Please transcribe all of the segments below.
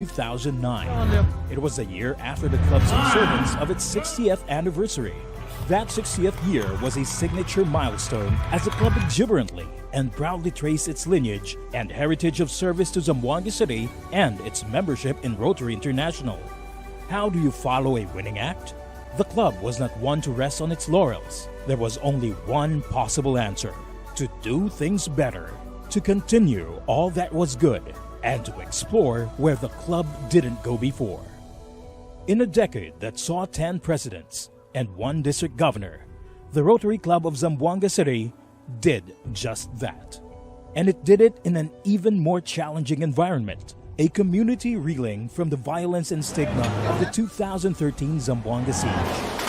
2009. It was a year after the club's observance of its 60th anniversary. That 60th year was a signature milestone as the club exuberantly and proudly traced its lineage and heritage of service to Zamboanga City and its membership in Rotary International. How do you follow a winning act? The club was not one to rest on its laurels. There was only one possible answer: to do things better, to continue all that was good, and to explore where the club didn't go before. In a decade that saw 10 presidents and 1 district governor, the Rotary Club of Zamboanga City did just that. And it did it in an even more challenging environment, a community reeling from the violence and stigma of the 2013 Zamboanga siege,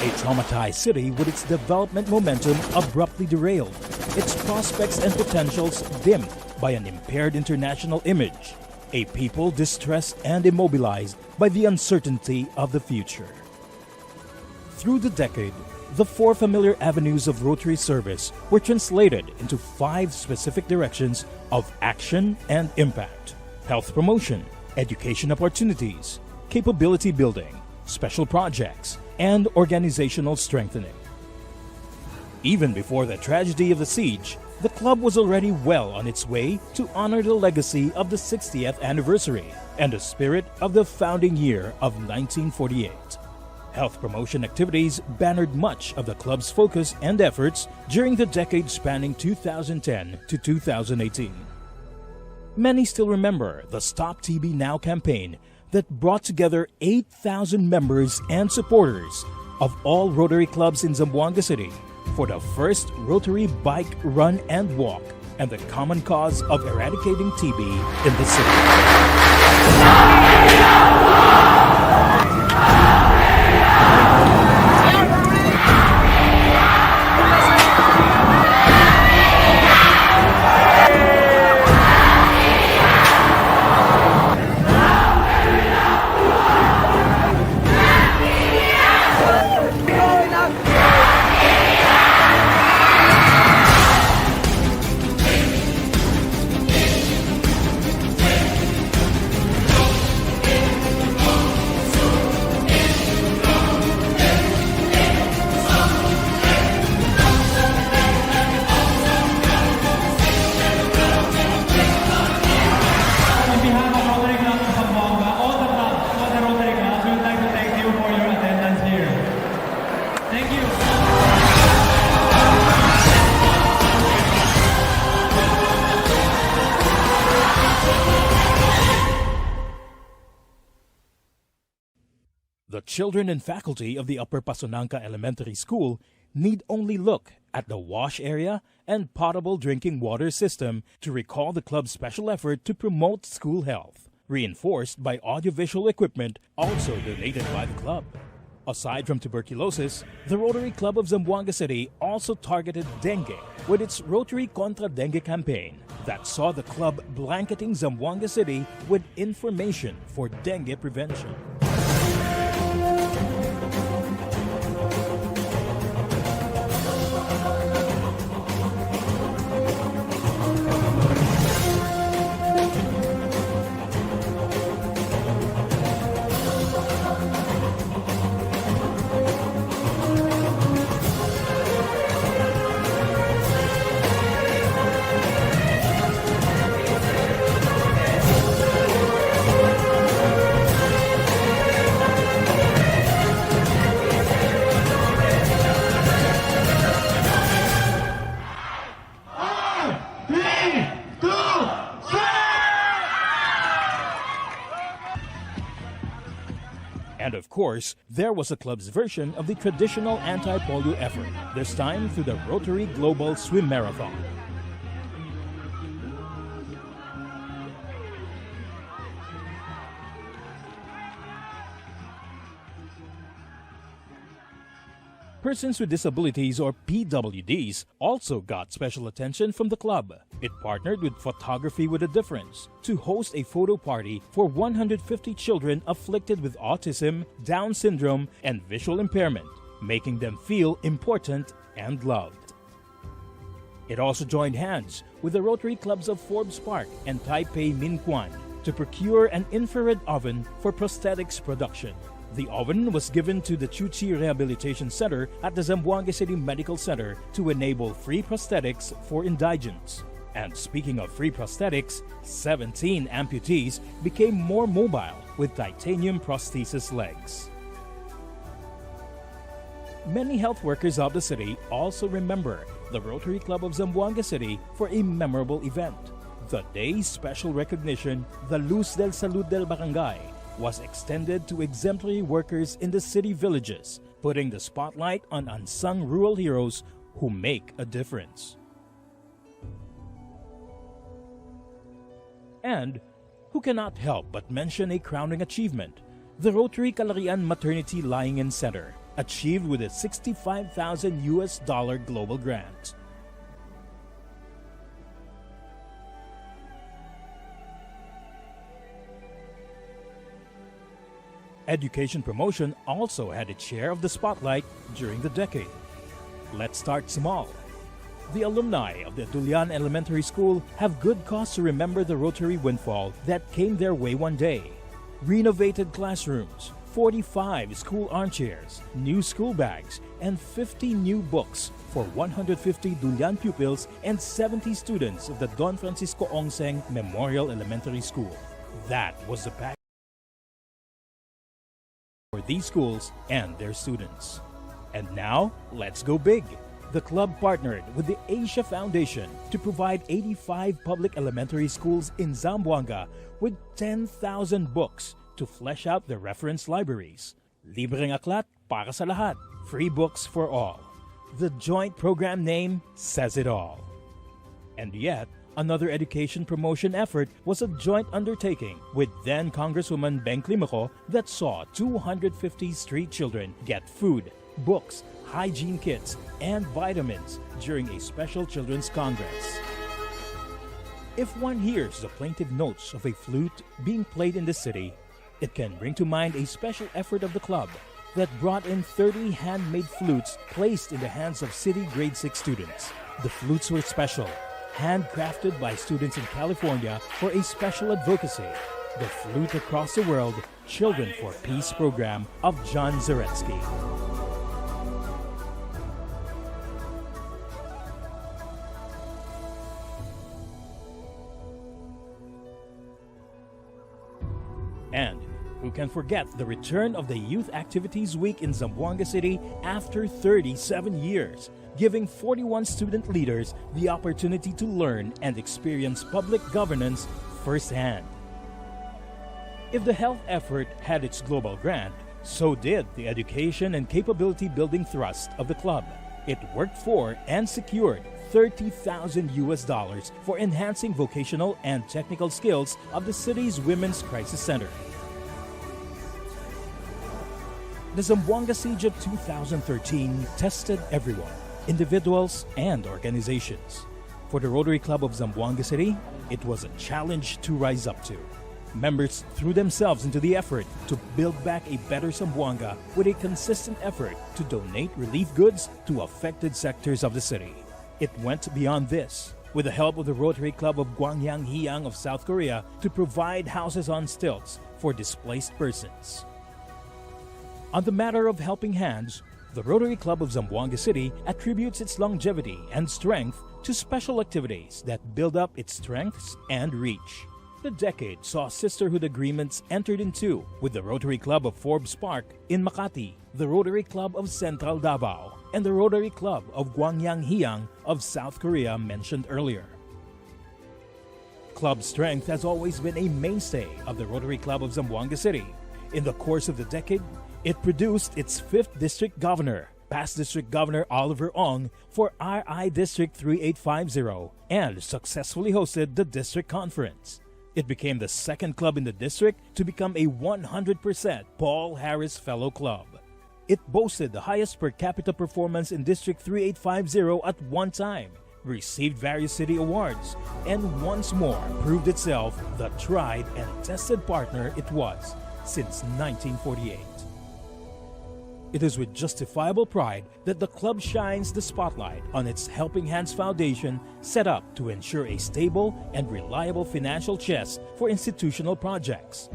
a traumatized city with its development momentum abruptly derailed, its prospects and potentials dimmed by an impaired international image, a people distressed and immobilized by the uncertainty of the future. Through the decade, the 4 familiar avenues of Rotary service were translated into 5 specific directions of action and impact: health promotion, education opportunities, capability building, special projects, and organizational strengthening. Even before the tragedy of the siege, the club was already well on its way to honor the legacy of the 60th anniversary and the spirit of the founding year of 1948. Health promotion activities bannered much of the club's focus and efforts during the decade spanning 2010 to 2018. Many still remember the Stop TB Now campaign that brought together 8,000 members and supporters of all Rotary clubs in Zamboanga City for the first Rotary bike run and walk and the common cause of eradicating TB in the city. The children and faculty of the Upper Pasonanca Elementary School need only look at the wash area and potable drinking water system to recall the club's special effort to promote school health, reinforced by audiovisual equipment also donated by the club. Aside from tuberculosis, the Rotary Club of Zamboanga City also targeted dengue with its Rotary Contra Dengue campaign that saw the club blanketing Zamboanga City with information for dengue prevention. And of course, there was the club's version of the traditional anti-polio effort, this time through the Rotary Global Swim Marathon. Persons with disabilities, or PWDs, also got special attention from the club. It partnered with Photography with a Difference to host a photo party for 150 children afflicted with autism, Down syndrome, and visual impairment, making them feel important and loved. It also joined hands with the Rotary Clubs of Forbes Park and Taipei Minquan to procure an infrared oven for prosthetics production. The oven was given to the Chuchi Rehabilitation Center at the Zamboanga City Medical Center to enable free prosthetics for indigents. And speaking of free prosthetics, 17 amputees became more mobile with titanium prosthesis legs. Many health workers of the city also remember the Rotary Club of Zamboanga City for a memorable event. The day's special recognition, the Luz del Salud del Barangay, was extended to exemplary workers in the city villages, putting the spotlight on unsung rural heroes who make a difference. And who cannot help but mention a crowning achievement, the Rotary Calarian Maternity Lying-in Center, achieved with a $65,000 global grant. Education promotion also had its share of the spotlight during the decade. Let's start small. The alumni of the Dulian Elementary School have good cause to remember the Rotary windfall that came their way one day. Renovated classrooms, 45 school armchairs, new school bags, and 50 new books for 150 Dulian pupils and 70 students of the Don Francisco Ongseng Memorial Elementary School. That was the package for these schools and their students. And now, let's go big. The club partnered with the Asia Foundation to provide 85 public elementary schools in Zamboanga with 10,000 books to flesh out their reference libraries. Libreng aklat para sa lahat. Free books for all. The joint program name says it all. And yet, another education promotion effort was a joint undertaking with then Congresswoman Beng Climaco that saw 250 street children get food, books, hygiene kits, and vitamins during a special Children's Congress. If one hears the plaintive notes of a flute being played in the city, it can bring to mind a special effort of the club that brought in 30 handmade flutes placed in the hands of city grade 6 students. The flutes were special, handcrafted by students in California for a special advocacy, the Flute Across the World Children for Peace program of John Zaretsky. And who can forget the return of the Youth Activities Week in Zamboanga City after 37 years, giving 41 student leaders the opportunity to learn and experience public governance firsthand. If the health effort had its global grant, so did the education and capability building thrust of the club. It worked for and secured $30,000 for enhancing vocational and technical skills of the city's Women's Crisis Center. The Zamboanga Siege of 2013 tested everyone, individuals and organizations. For the Rotary Club of Zamboanga City, it was a challenge to rise up to. Members threw themselves into the effort to build back a better Zamboanga with a consistent effort to donate relief goods to affected sectors of the city. It went beyond this, with the help of the Rotary Club of Gwangyang-Hiyang of South Korea to provide houses on stilts for displaced persons. On the matter of helping hands, the Rotary Club of Zamboanga City attributes its longevity and strength to special activities that build up its strengths and reach. The decade saw sisterhood agreements entered into with the Rotary Club of Forbes Park in Makati, the Rotary Club of Central Davao, and the Rotary Club of Gwangyang-Hiyang of South Korea mentioned earlier. Club strength has always been a mainstay of the Rotary Club of Zamboanga City. In the course of the decade, it produced its 5th District Governor, past District Governor Oliver Ong, for RI District 3850 and successfully hosted the District Conference. It became the second club in the district to become a 100% Paul Harris Fellow Club. It boasted the highest per capita performance in District 3850 at one time, received various city awards, and once more proved itself the tried and tested partner it was since 1948. It is with justifiable pride that the club shines the spotlight on its Helping Hands Foundation, set up to ensure a stable and reliable financial chest for institutional projects.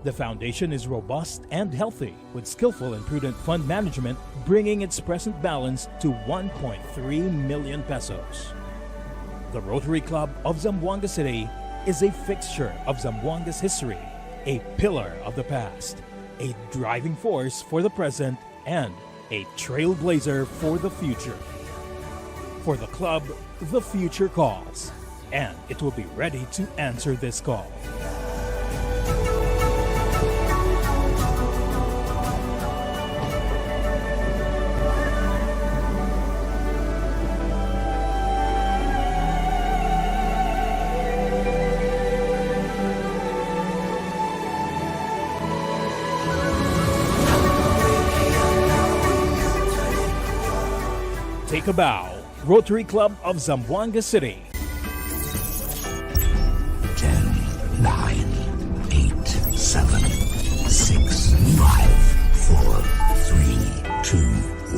The foundation is robust and healthy, with skillful and prudent fund management bringing its present balance to 1.3 million pesos. The Rotary Club of Zamboanga City is a fixture of Zamboanga's history, a pillar of the past, a driving force for the present, and a trailblazer for the future. For the club, the future calls, and it will be ready to answer this call. Take a bow. Rotary Club of Zamboanga City. 10, 9, 8, 7, 6, 5, 4, 3, 2,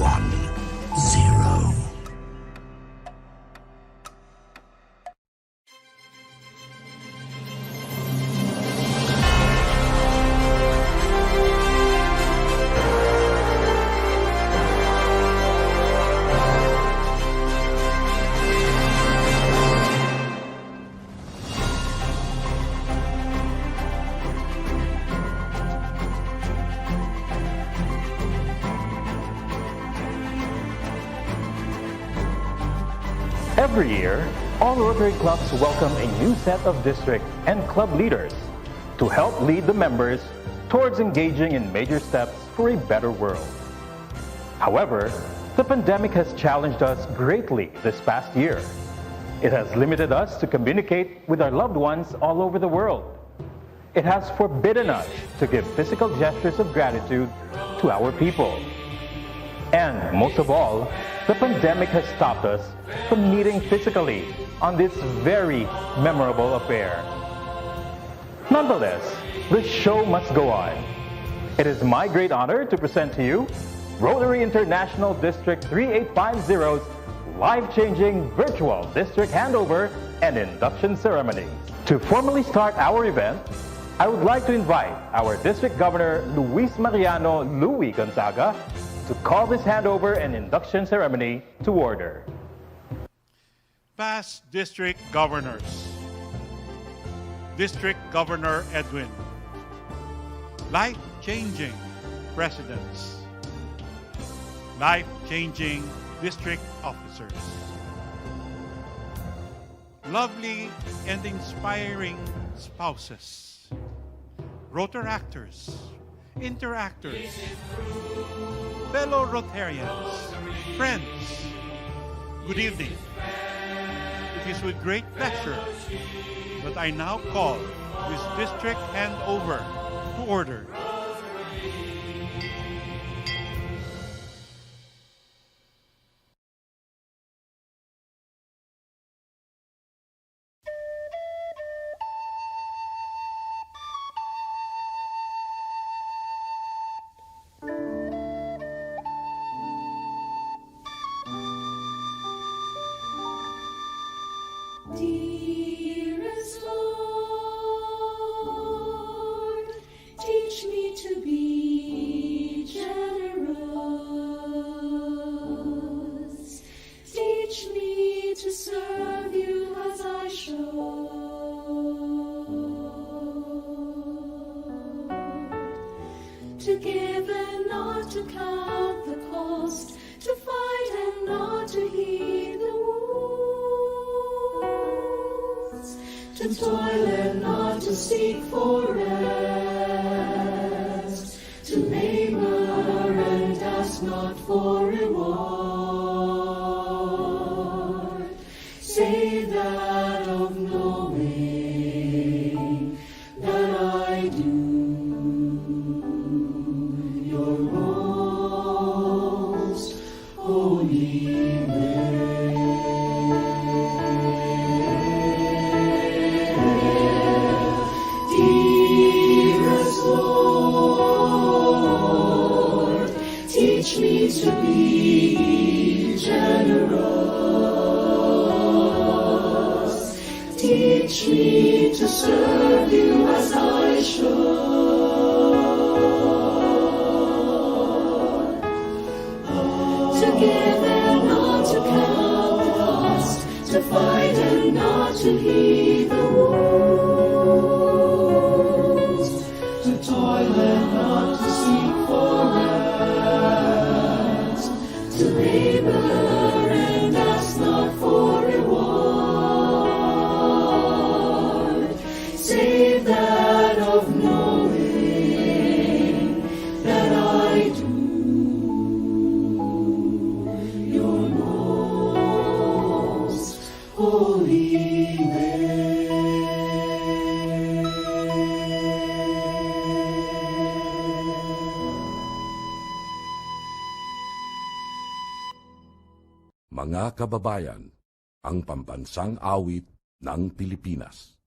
1, 0. Every year, all Rotary clubs welcome a new set of district and club leaders to help lead the members towards engaging in major steps for a better world. However, the pandemic has challenged us greatly this past year. It has limited us to communicate with our loved ones all over the world. It has forbidden us to give physical gestures of gratitude to our people. And most of all, the pandemic has stopped us from meeting physically on this very memorable affair. Nonetheless, the show must go on. It is my great honor to present to you Rotary International District 3850's life-changing virtual district handover and induction ceremony. To formally start our event, I would like to invite our District Governor Luis Mariano Louie Gonzaga to call this handover and induction ceremony to order. Past District Governors. District Governor Edwin. Life-changing Presidents. Life-changing District Officers. Lovely and inspiring spouses. Rotaractors. Interactors. Fellow Rotarians. Friends. Good evening. It is with great pleasure that I now call this district handover to order. Dearest Lord, teach me to be generous. Teach me to serve you as I should. To give and not to count the cost. To fight and not to heed the wounds. To toil and not to seek for rest. To labor and ask not for reward. Save that of knowing that I do your most holy will. Dear Teach me to be generous. Teach me to serve you as I should. To give and not to count the cost. To fight and not to heed the wounds. To toil and not to seek for rest. To labor and ask not for reward. Save that of knowing that I do your most holy will. Mga kababayan, ang pambansang awit ng Pilipinas.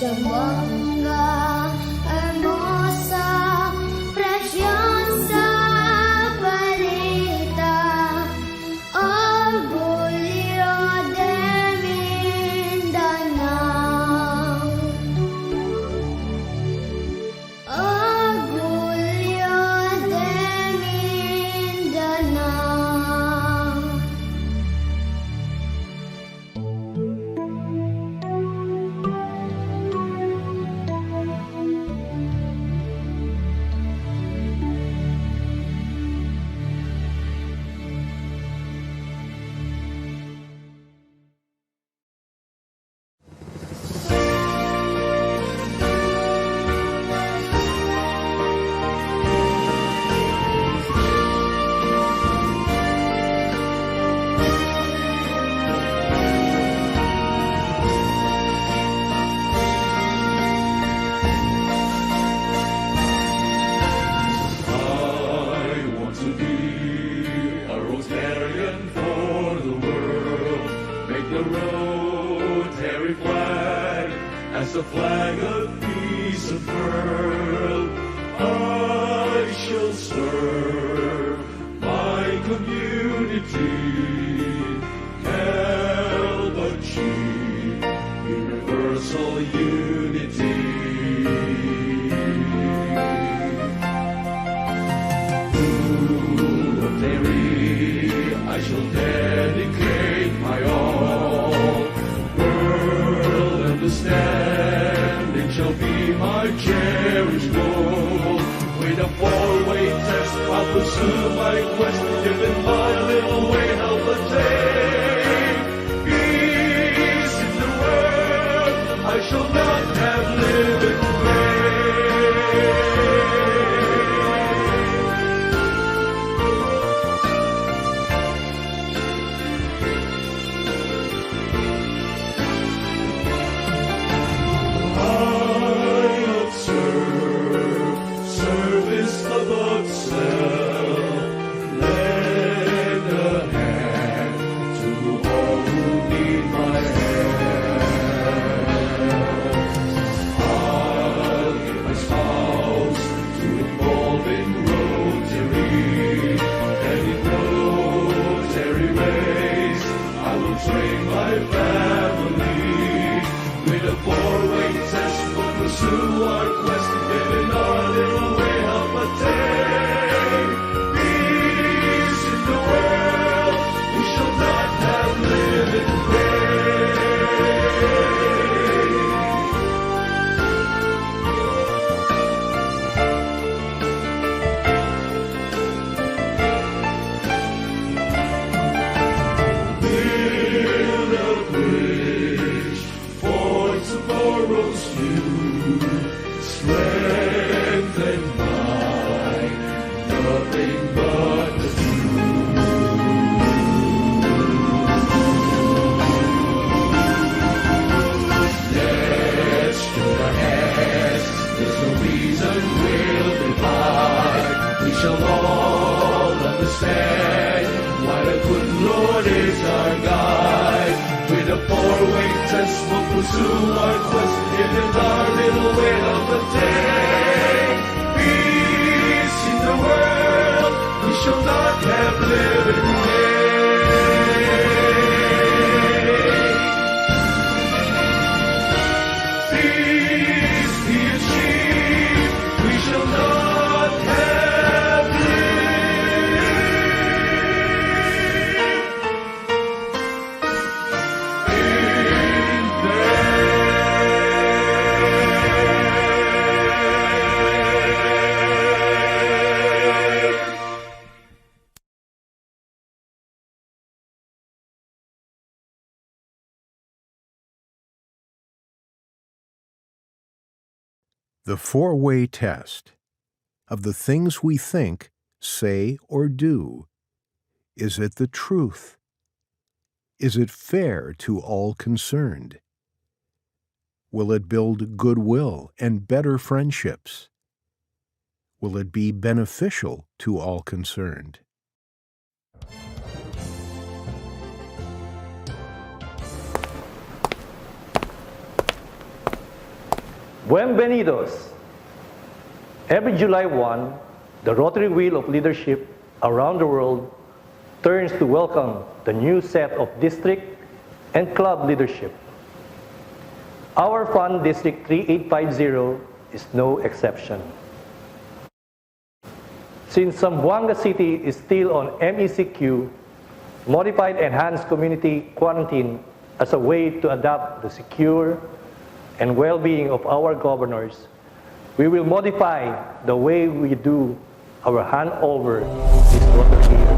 Zamboanga, hermosa, preciosa Parita, orgullo de Mindanao, orgullo de Mindanao. I want to be a Rotarian for the world. Make the Rotary flag as the flag of peace unfurled. I shall serve my community, help achieve universal unity. Rotary, I shall dedicate my all. World understanding shall be my cherished goal. With a four-way test, I'll pursue my quest. If in my little way help attain peace in the world, I shall not have lived in vain. Service above self, lend a hand to all who need my help. I'll give my spouse to involve in Rotary, and in Rotary race I will train my family. With a four-way test, we'll pursue our quest, living our little way help attain peace in the world. We shall not have lived in build a bridge for tomorrow's view, strengthened by nothing but the let's join our hands, there's no reason we'll divide. We shall all understand why the good Lord is our guide. With a four-way test, we'll pursue our quest. If in our little way of the day, peace in the world, we shall not have lived in vain. Peace be achieved, we shall not have The four-way test of the things we think, say, or do. Is it the truth? Is it fair to all concerned? Will it build goodwill and better friendships? Will it be beneficial to all concerned? Bienvenidos. Every July 1, the Rotary Wheel of Leadership around the world turns to welcome the new set of district and club leadership. Our fund District 3850 is no exception. Since Zamboanga City is still on MECQ, Modified Enhanced Community Quarantine, as a way to adapt the secure and well-being of our governors, we will modify the way we do our handover this Rotary year.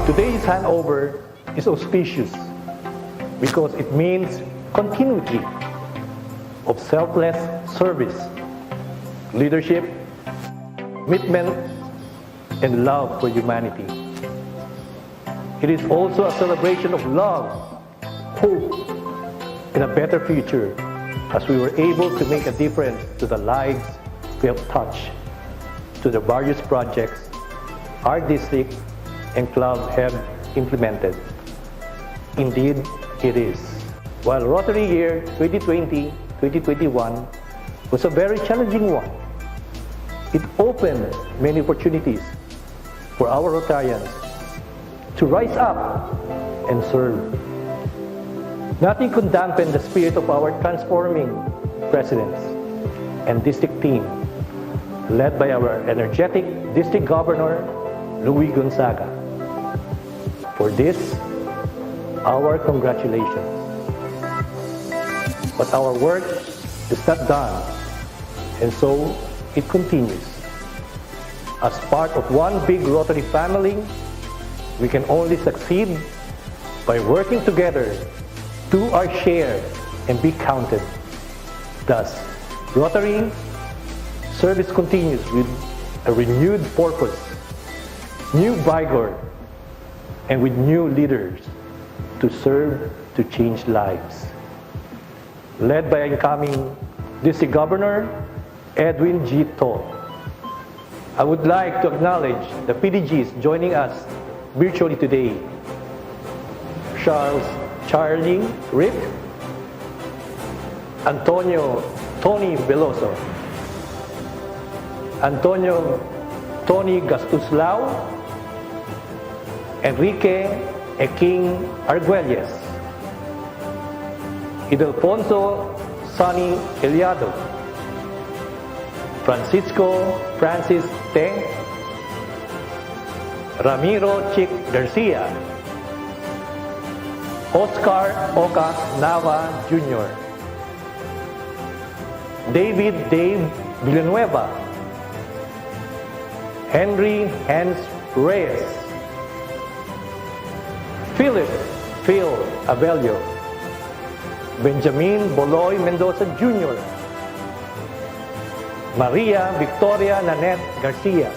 Today's handover is auspicious because it means continuity of selfless service, leadership, commitment, and love for humanity. It is also a celebration of love, hope, and a better future as we were able to make a difference to the lives we have touched, to the various projects our district and club have implemented. Indeed, it is. While Rotary year 2020-2021 was a very challenging one, it opened many opportunities for our Rotarians to rise up and serve. Nothing could dampen the spirit of our transforming presidents and district team, led by our energetic district governor, Luis Gonzaga. For this, our congratulations. But our work is not done, and so it continues. As part of one big Rotary family, we can only succeed by working together, do our share, and be counted. Thus, Rotary service continues with a renewed purpose, new vigor, and with new leaders to serve to change lives. Led by incoming District Governor Edwin G. Toh. I would like to acknowledge the PDGs joining us virtually today. Charlie Rick, Antonio Tony Veloso, Antonio Tony Gastuslao, Enrique Eking Arguelles, Idelfonso Sonny Eliado, Francisco Francis Teng, Ramiro Chick Garcia, Oscar Oka Nava Jr., David Dave Villanueva, Henry Hans Reyes, Philip Phil Abelio, Benjamin Boloy Mendoza Jr., Maria Victoria Nanette Garcia,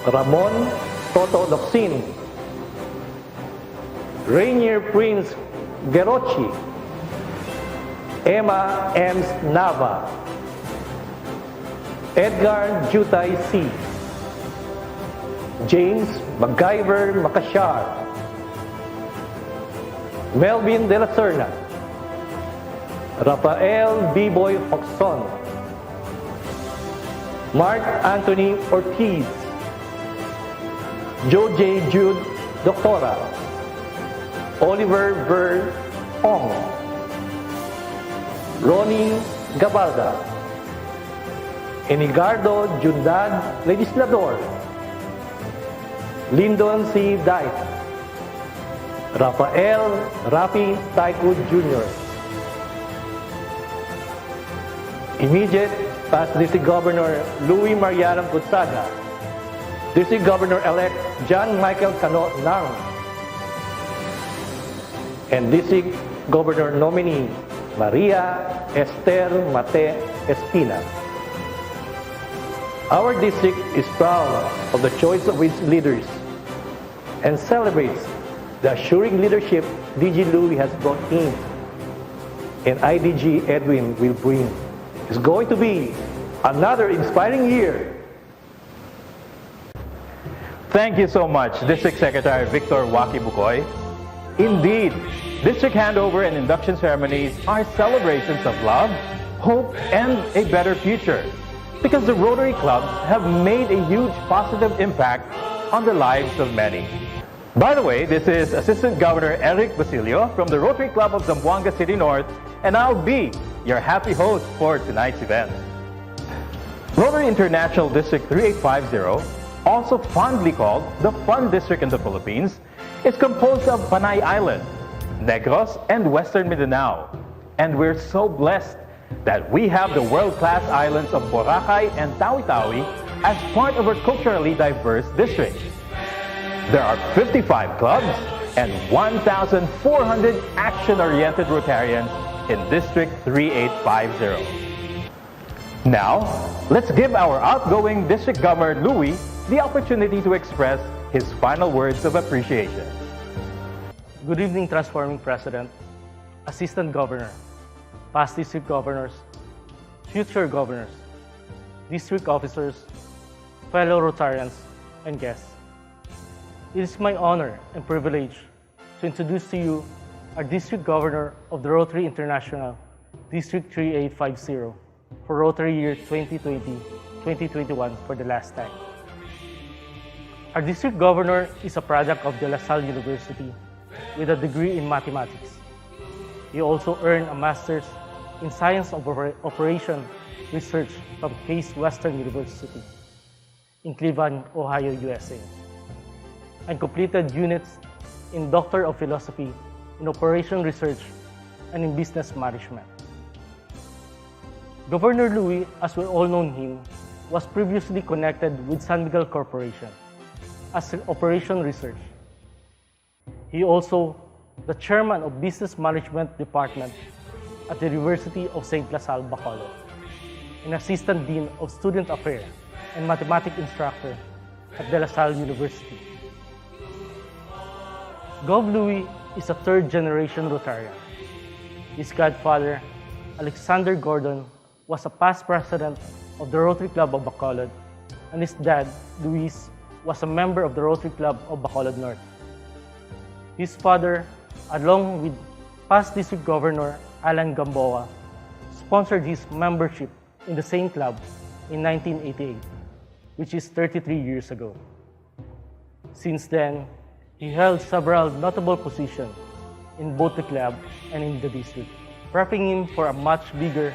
Ramon Toto Locsin, Rainier Prince Gerochi, Emma Ems Nava, Edgar Jutay C., James MacGyver Macashar, Melvin De La Serna, Rafael B-Boy Hoxton, Mark Anthony Ortiz, Joe J. Jude Doctora, Oliver Ver Ong, Ronnie Gabalda, Enigardo Jundad Legislador, Lyndon C. Dyke, Rafael Rafi Taiko Jr., Immediate past District Governor Louis Mariano Gonzaga, District Governor-elect John Michael Cano Nang, and District Governor nominee Maria Esther Mate Espina. Our district is proud of the choice of its leaders and celebrates the assuring leadership DG Louis has brought in and IDG Edwin will bring. It's going to be another inspiring year. Thank you so much, District Secretary Victor Waki Bukoy. Indeed, District Handover and Induction Ceremonies are celebrations of love, hope, and a better future. Because the Rotary clubs have made a huge positive impact on the lives of many. By the way, this is Assistant Governor Eric Basilio from the Rotary Club of Zamboanga City North, and I'll be your happy host for tonight's event. Rotary International District 3850, also fondly called the Fun District in the Philippines, is composed of Panay Island, Negros, and Western Mindanao. And we're so blessed that we have the world-class islands of Boracay and Tawi-Tawi as part of our culturally diverse district. There are 55 clubs and 1,400 action-oriented Rotarians in District 3850. Now, let's give our outgoing District Governor Louie the opportunity to express his final words of appreciation. Good evening, Transforming President, Assistant Governor, past District Governors, future Governors, District Officers, fellow Rotarians, and guests. It is my honor and privilege to introduce to you our District Governor of the Rotary International, District 3850, for Rotary Year 2020-2021 for the last time. Our District Governor is a product of De La Salle University with a degree in mathematics. He also earned a master's in Science of Operation Research from Case Western University in Cleveland, Ohio, USA, and completed units in Doctor of Philosophy in Operation Research and in Business Management. Governor Louie, as we all know him, was previously connected with San Miguel Corporation as Operation Research. He also the chairman of Business Management Department at the University of St. La Salle, Bacolod, and assistant dean of Student Affairs and mathematics instructor at De La Salle University. Gov. Louie is a third-generation Rotarian. His godfather, Alexander Gordon, was a past president of the Rotary Club of Bacolod, and his dad, Luis, was a member of the Rotary Club of Bacolod North. His father, along with past District Governor Alan Gamboa, sponsored his membership in the same club in 1988, which is 33 years ago. Since then, he held several notable positions in both the club and in the district, prepping him for a much bigger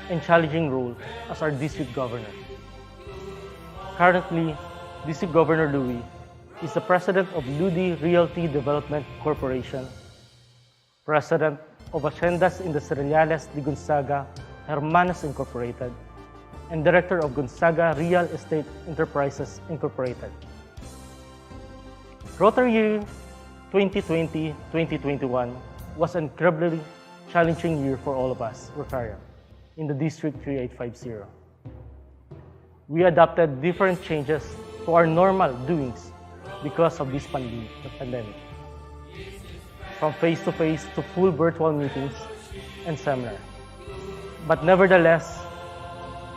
and challenging role as our district governor. Currently, District Governor Louie is the president of Ludi Realty Development Corporation, president of Haciendas Industriales de Gonzaga Hermanas Incorporated, and director of Gonzaga Real Estate Enterprises Incorporated. Rotary Year 2020-2021 was an incredibly challenging year for all of us, Rotarians, in the District 3850. We adopted different changes to our normal doings because of this pandemic. From face-to-face to full virtual meetings and seminars. But nevertheless,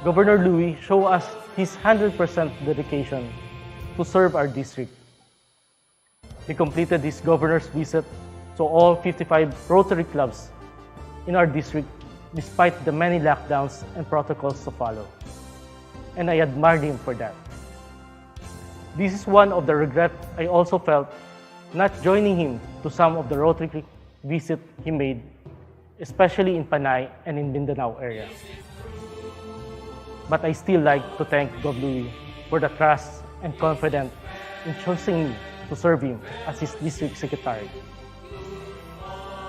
Governor Louie showed us his 100% dedication to serve our district. He completed his governor's visit to all 55 Rotary clubs in our district despite the many lockdowns and protocols to follow. And I admired him for that. This is one of the regrets I also felt not joining him to some of the Rotary visits he made, especially in Panay and in Mindanao area. But I still like to thank Gov. Louie for the trust and confidence in choosing me to serve him as his district secretary.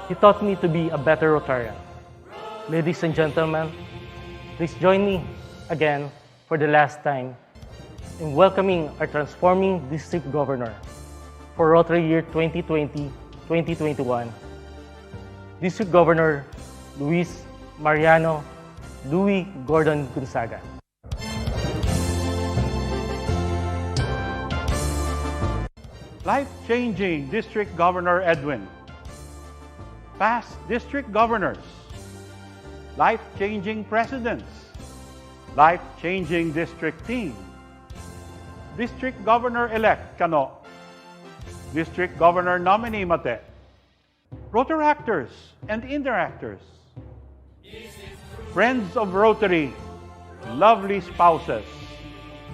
He taught me to be a better Rotarian. Ladies and gentlemen, please join me again for the last time in welcoming our transforming district governor for Rotary Year 2020-2021, District Governor Luis Mariano Louie Gordon Gonzaga. Life-changing District Governor Edwin. Past District Governors. Life-changing Presidents. Life-changing District Team. District Governor-elect Kano, District Governor nominee Mate, Rotaractors and Interactors, friends of Rotary, lovely spouses,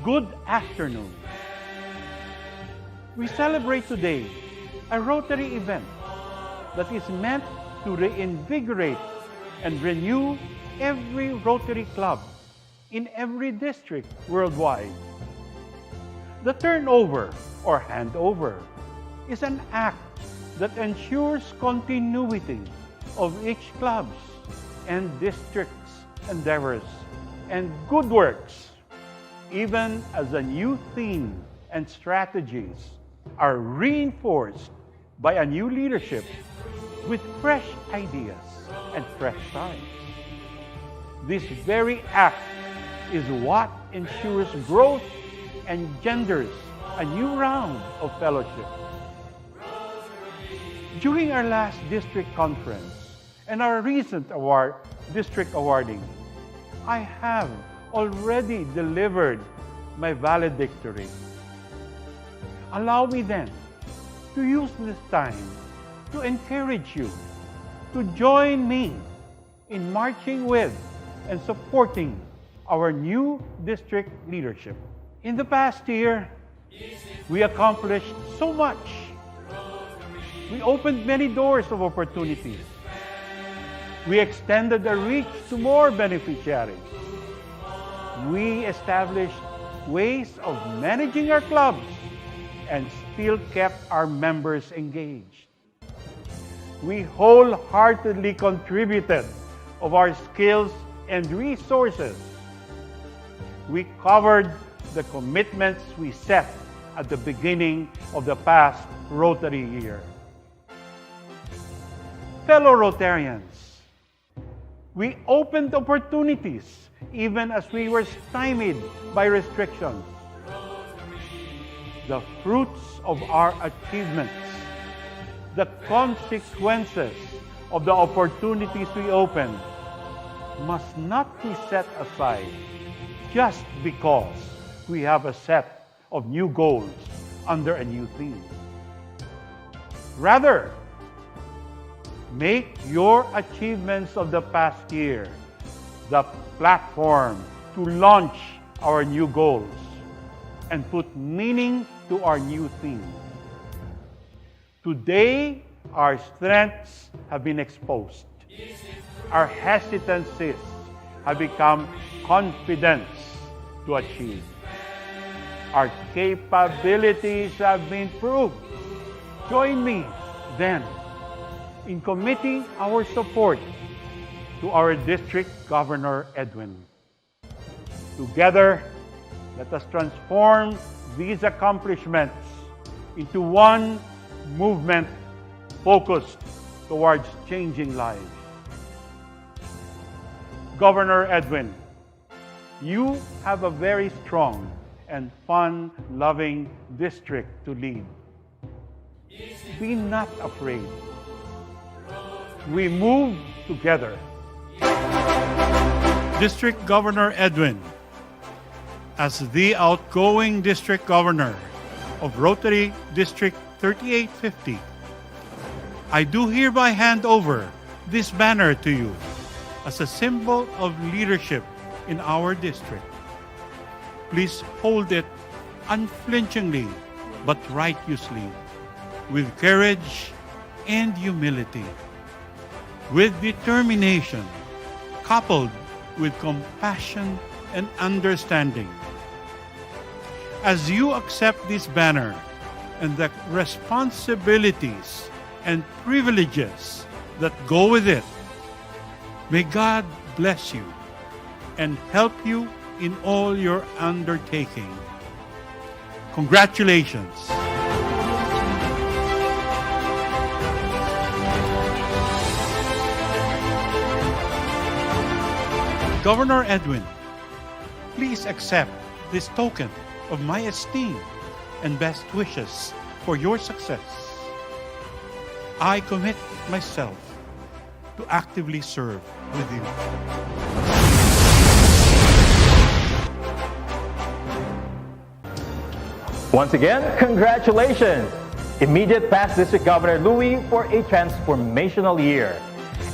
good afternoon. We celebrate today a Rotary event that is meant to reinvigorate and renew every Rotary club in every district worldwide. The turnover or handover is an act that ensures continuity of each club's and district's endeavors and good works, even as a new theme and strategies are reinforced by a new leadership with fresh ideas and fresh starts. This very act is what ensures growth and genders a new round of fellowship. During our last district conference and our recent district awarding, I have already delivered my valedictory. Allow me then to use this time to encourage you to join me in marching with and supporting our new district leadership. In the past year, we accomplished so much. We opened many doors of opportunities. We extended the reach to more beneficiaries. We established ways of managing our clubs and still kept our members engaged. We wholeheartedly contributed of our skills and resources. We covered the commitments we set at the beginning of the past Rotary year. Fellow Rotarians, we opened opportunities even as we were stymied by restrictions. The fruits of our achievements, the consequences of the opportunities we opened must not be set aside just because we have a set of new goals under a new theme. Rather, make your achievements of the past year the platform to launch our new goals and put meaning to our new theme. Today, our strengths have been exposed. Our hesitancies have become confidence to achieve. Our capabilities have been proved. Join me, then, in committing our support to our District Governor Edwin. Together, let us transform these accomplishments into one movement focused towards changing lives. Governor Edwin, you have a very strong and fun-loving district to lead. Be not afraid. We move together. District Governor Edwin, as the outgoing District Governor of Rotary District 3850, I do hereby hand over this banner to you as a symbol of leadership in our district. Please hold it unflinchingly but righteously, with courage and humility, with determination, coupled with compassion and understanding. As you accept this banner and the responsibilities and privileges that go with it, may God bless you and help you in all your undertaking. Congratulations. Governor Edwin, please accept this token of my esteem and best wishes for your success. I commit myself to actively serve with you. Once again, congratulations! Immediate past District Governor Louie for a transformational year.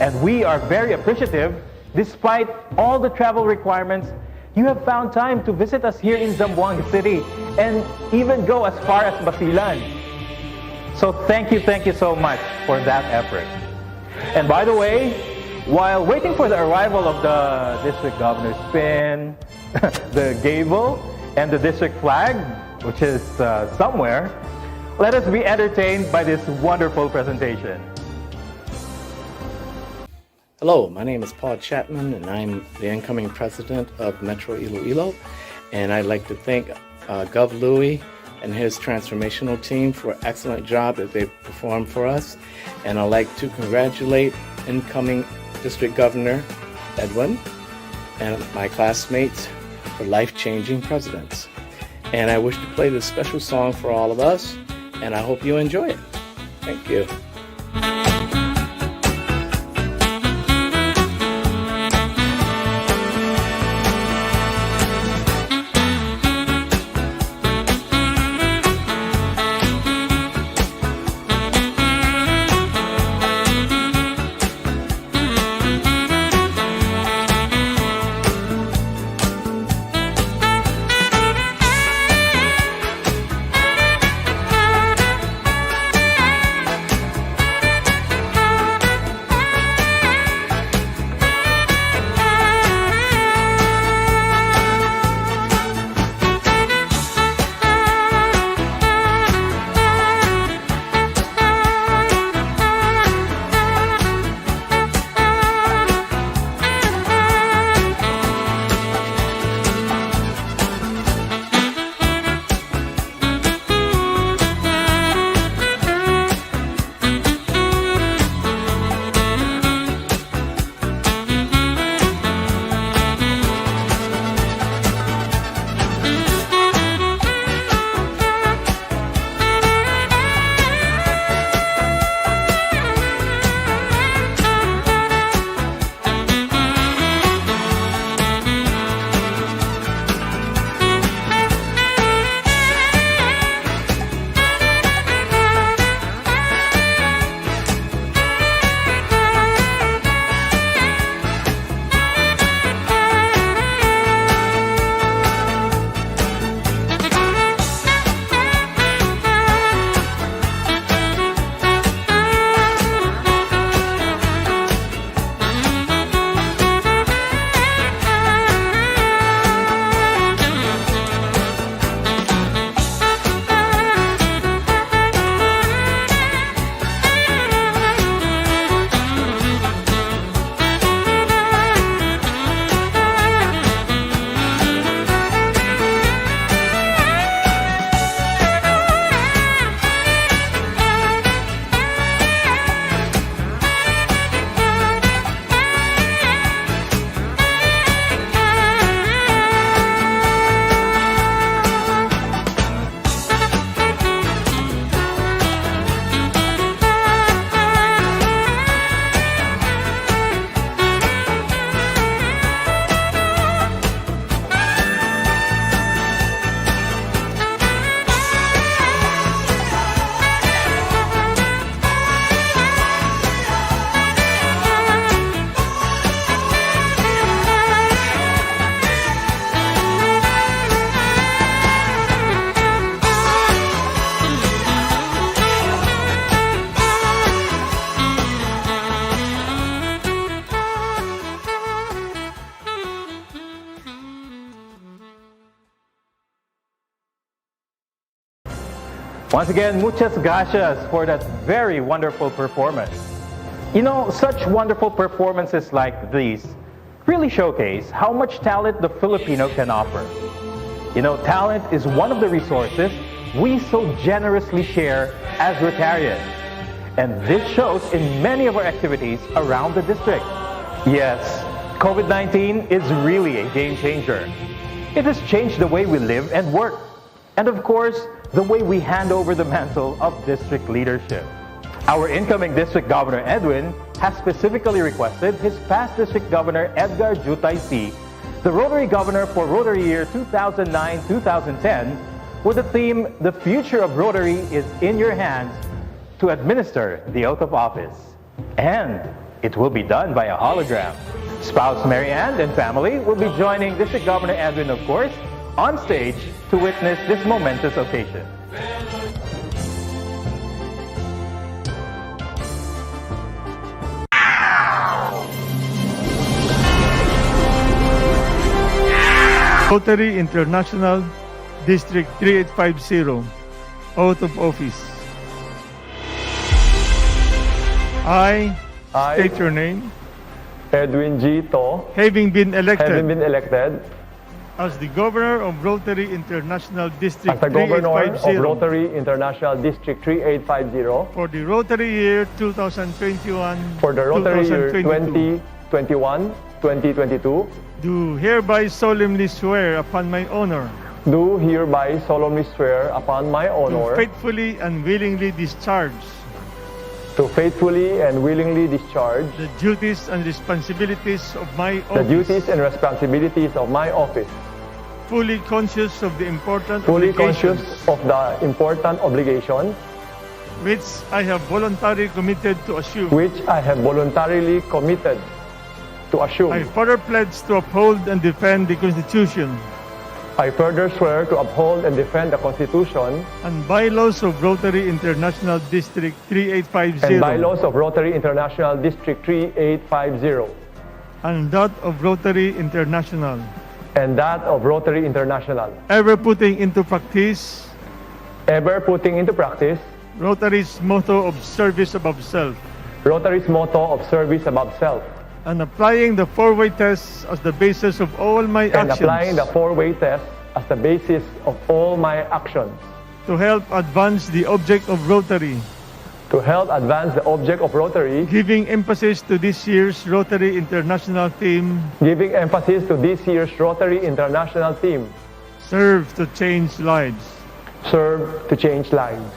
And we are very appreciative, despite all the travel requirements, you have found time to visit us here in Zamboanga City and even go as far as Basilan. So thank you so much for that effort. And by the way, while waiting for the arrival of the District Governor's pin, the gable, and the district flag, which is somewhere, let us be entertained by this wonderful presentation. Hello, my name is Paul Chapman, and I'm the incoming president of Metro Iloilo. And I'd like to thank Gov. Louie and his transformational team for an excellent job that they performed for us. And I'd like to congratulate incoming District Governor Edwin and my classmates for life-changing presidents. And I wish to play this special song for all of us, and I hope you enjoy it. Thank you. Once again, muchas gracias for that very wonderful performance. You know, such wonderful performances like these really showcase how much talent the Filipino can offer. You know, talent is one of the resources we so generously share as Rotarians. And this shows in many of our activities around the district. Yes, COVID-19 is really a game changer. It has changed the way we live and work. And of course, the way we hand over the mantle of district leadership. Our incoming District Governor Edwin has specifically requested his past District Governor Edgar Jutay C., the Rotary Governor for Rotary year 2009-2010, with the theme, "The Future of Rotary is in Your Hands," to administer the oath of office. And it will be done by a hologram. Spouse Mary Ann and family will be joining District Governor Edwin, of course, on stage to witness this momentous occasion. Rotary International District 3850, Oath of Office. I state your name. Edwin G. To, Having been elected as the Governor of Rotary International District the Governor of 3850 Rotary International District 3850 for the Rotary year 2021 for the Rotary year 2022, 2021-2022, do hereby solemnly swear upon my honor do hereby solemnly swear upon my to honor faithfully and willingly discharge to faithfully and willingly discharge the duties and responsibilities of my the office, duties and responsibilities of my office, fully conscious of the important fully obligations conscious of the important obligations which I have voluntarily committed to assume. which I have voluntarily committed to assume. I further pledge to uphold and defend the Constitution I further swear to uphold and defend the Constitution and bylaws of Rotary International District 3850 and bylaws of Rotary International District 3850 and that of Rotary International, and that of Rotary International, ever putting into practice Rotary's motto of service above self, Rotary's motto of service above self, and applying the four-way test as the basis of all my and actions applying the four-way test as the basis of all my actions to help advance the object of Rotary, to help advance the object of Rotary, giving emphasis to this year's Rotary International theme, giving emphasis to this year's Rotary International theme, Serve to Change Lives. Serve to Change Lives.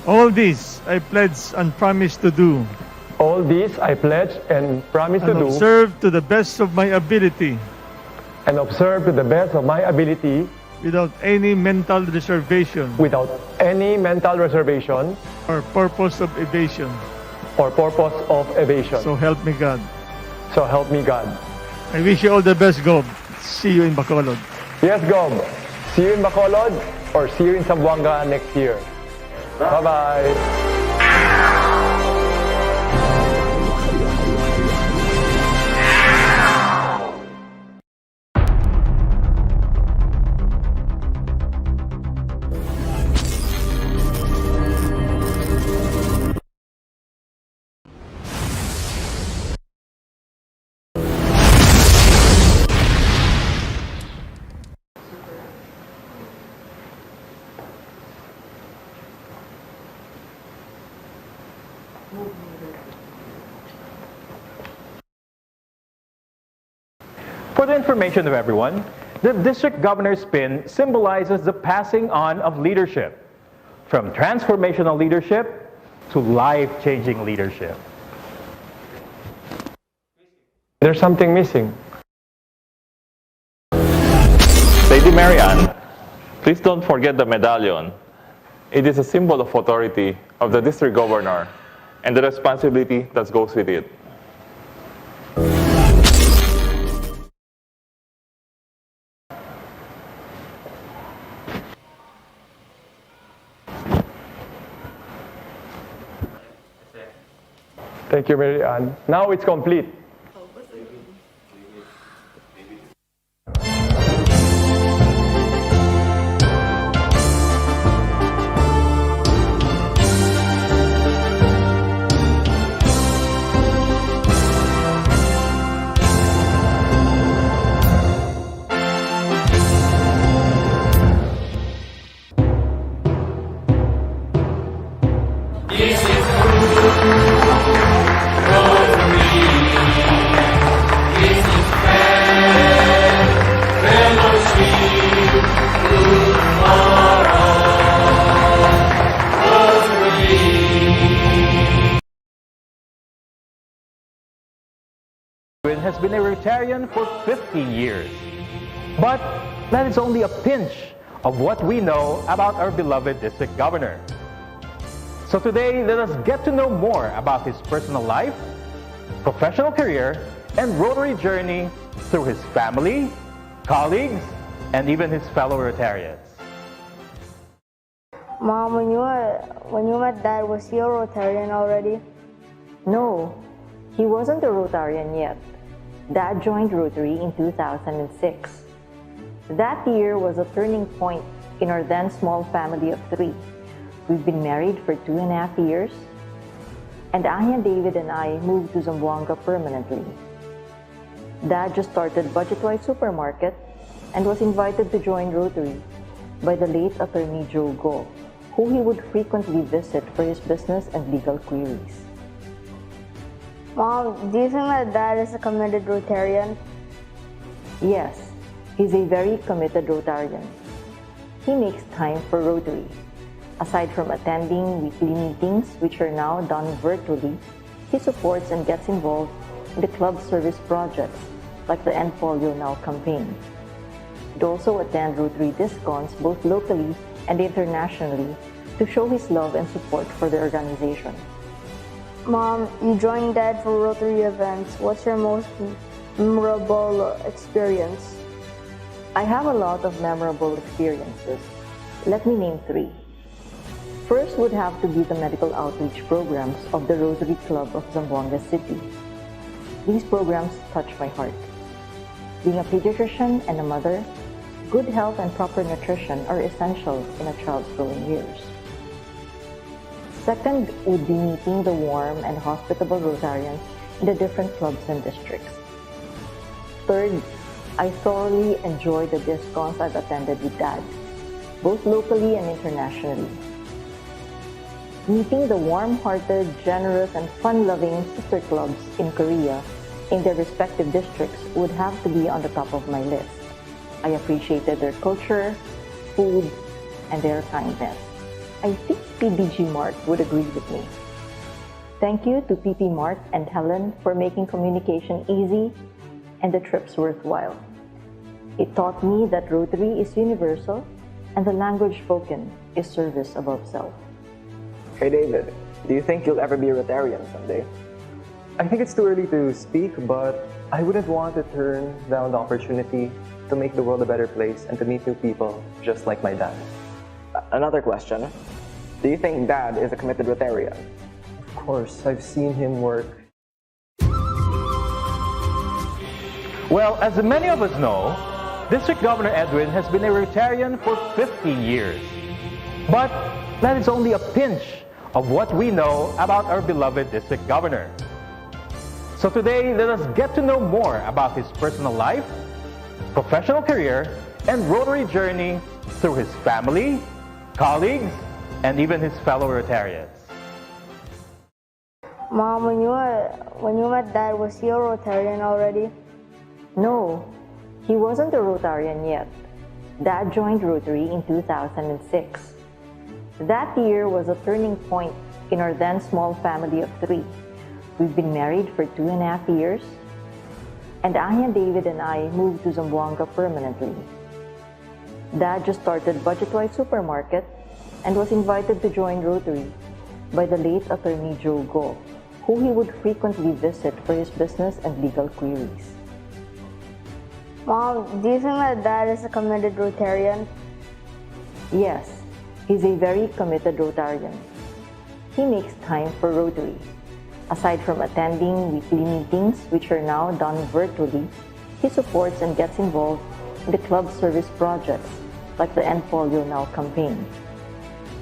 All this I pledge and promise to do All this I pledge and promise to and do observe to the best of my ability and observe to the best of my ability without any mental reservation without any mental reservation or purpose of evasion. or purpose of evasion. So help me God. So help me God. I wish you all the best, Gob. See you in Bacolod. Yes, Gob. See you in Bacolod or see you in Zamboanga next year. Bye-bye. For the information of everyone, the district governor's pin symbolizes the passing on of leadership, from transformational leadership to life-changing leadership. There's something missing. Lady Mary Ann, please don't forget the medallion. It is a symbol of authority of the district governor and the responsibility that goes with it. Thank you, Mary Ann. Now it's complete. Has been a Rotarian for 50 years. But that is only a pinch of what we know about our beloved district governor. So today, let us get to know more about his personal life, professional career, and Rotary journey through his family, colleagues, and even his fellow Rotarians. Mom, when you met Dad, was he a Rotarian already? No, he wasn't a Rotarian yet. Dad joined Rotary in 2006. That year was a turning point in our then small family of 3. We've been married for 2.5 years, and Anya, David, and I moved to Zamboanga permanently. Dad just started Budgetwise Supermarket and was invited to join Rotary by the late Attorney Joe Go, who he would frequently visit for his business and legal queries. Mom, do you think that Dad is a committed Rotarian? Yes, he's a very committed Rotarian. He makes time for Rotary. Aside from attending weekly meetings, which are now done virtually, he supports and gets involved in the club service projects like the End Polio Now campaign. He'd also attend Rotary discons both locally and internationally to show his love and support for the organization. Mom, you joined Dad for Rotary events. What's your most memorable experience? I have a lot of memorable experiences. Let me name 3. First would have to be the medical outreach programs of the Rotary Club of Zamboanga City. These programs touch my heart. Being a pediatrician and a mother, good health and proper nutrition are essential in a child's growing years. Second would be meeting the warm and hospitable Rotarians in the different clubs and districts. Third, I thoroughly enjoy the discons I've attended with Dad, both locally and internationally. Meeting the warm-hearted, generous, and fun-loving sister clubs in Korea in their respective districts would have to be on the top of my list. I appreciated their culture, food, and their kindness. I think PDG Mart would agree with me. Thank you to PP Mart and Helen for making communication easy and the trips worthwhile. It taught me that Rotary is universal and the language spoken is service above self. Hey David, do you think you'll ever be a Rotarian someday? I think it's too early to speak, but I wouldn't want to turn down the opportunity to make the world a better place and to meet new people just like my dad. Another question. Do you think Dad is a committed Rotarian? Of course, I've seen him work. Well, as many of us know, District Governor Edwin has been a Rotarian for 50 years. But that is only a pinch of what we know about our beloved District Governor. So today, let us get to know more about his personal life, professional career, and Rotary journey through his family, colleagues, and even his fellow Rotarians. Mom, when you met Dad, was he a Rotarian already? No, he wasn't a Rotarian yet. Dad joined Rotary in 2006. That year was a turning point in our then small family of 3. We've been married for 2.5 years, and Anya, David, and I moved to Zamboanga permanently. Dad just started Budgetwise Supermarket and was invited to join Rotary by the late Attorney Joe Go, who he would frequently visit for his business and legal queries. Mom, do you think that Dad is a committed Rotarian? Yes, he's a very committed Rotarian. He makes time for Rotary. Aside from attending weekly meetings, which are now done virtually, he supports and gets involved in the club service projects like the End Polio Now campaign.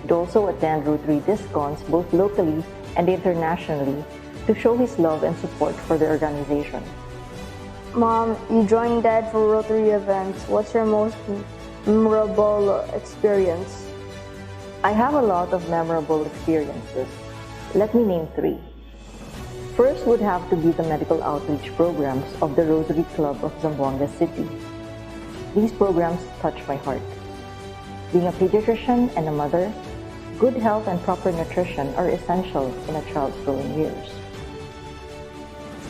He'd also attend Rotary discons both locally and internationally to show his love and support for the organization. Mom, you joined Dad for Rotary events. What's your most memorable experience? I have a lot of memorable experiences. Let me name 3. First would have to be the medical outreach programs of the Rotary Club of Zamboanga City. These programs touch my heart. Being a pediatrician and a mother, good health and proper nutrition are essential in a child's growing years.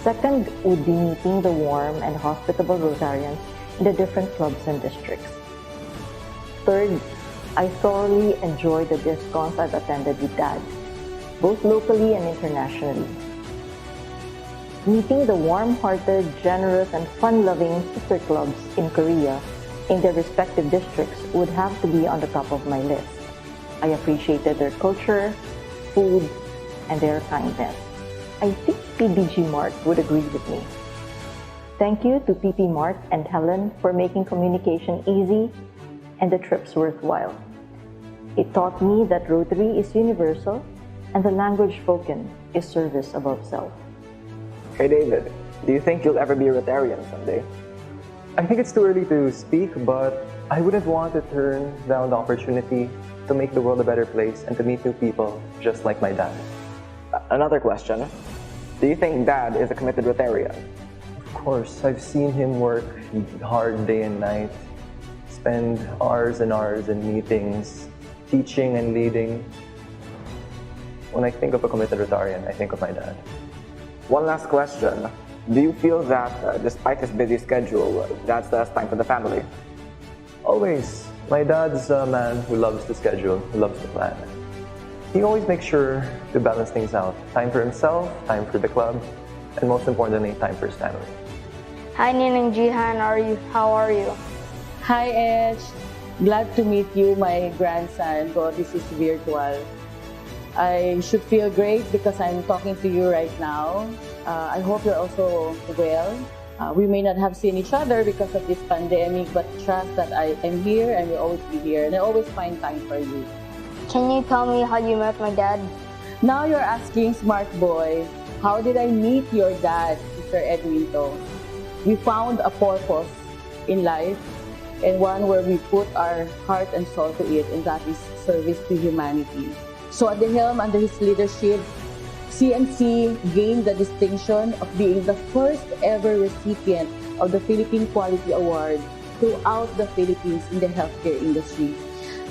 Second would be meeting the warm and hospitable Rotarians in the different clubs and districts. Third, I thoroughly enjoy the discons I've attended with Dad, both locally and internationally. Meeting the warm-hearted, generous, and fun-loving sister clubs in Korea in their respective districts would have to be on the top of my list. I appreciated their culture, food, and their kindness. I think PBG Mart would agree with me. Thank you to PP Mart and Helen for making communication easy and the trips worthwhile. It taught me that Rotary is universal and the language spoken is service above self. Hey David, do you think you'll ever be a Rotarian someday? I think it's too early to speak, but I wouldn't want to turn down the opportunity to make the world a better place and to meet new people just like my dad. Another question. Do you think Dad is a committed Rotarian? Of course, I've seen him work hard day and night, spend hours and hours in meetings, teaching and leading. When I think of a committed Rotarian, I think of my dad. One last question. Do you feel that despite his busy schedule, Dad still has time for the family? Always. My dad's a man who loves to schedule, who loves to plan. He always makes sure to balance things out. Time for himself, time for the club, and most importantly, time for his family. Hi, Ninang Jihan. How are you? Hi, Edge. Glad to meet you, my grandson, though this is virtual. I should feel great because I'm talking to you right now. I hope you're also well. We may not have seen each other because of this pandemic, but trust that I am here and will always be here, and I always find time for you. Can you tell me how you met my dad? Now you're asking, smart boy, how did I meet your dad, Mr. Edwin To? We found a purpose in life, and one where we put our heart and soul to it, and that is service to humanity. So at the helm, under his leadership, CMC gained the distinction of being the first ever recipient of the Philippine Quality Award throughout the Philippines in the healthcare industry.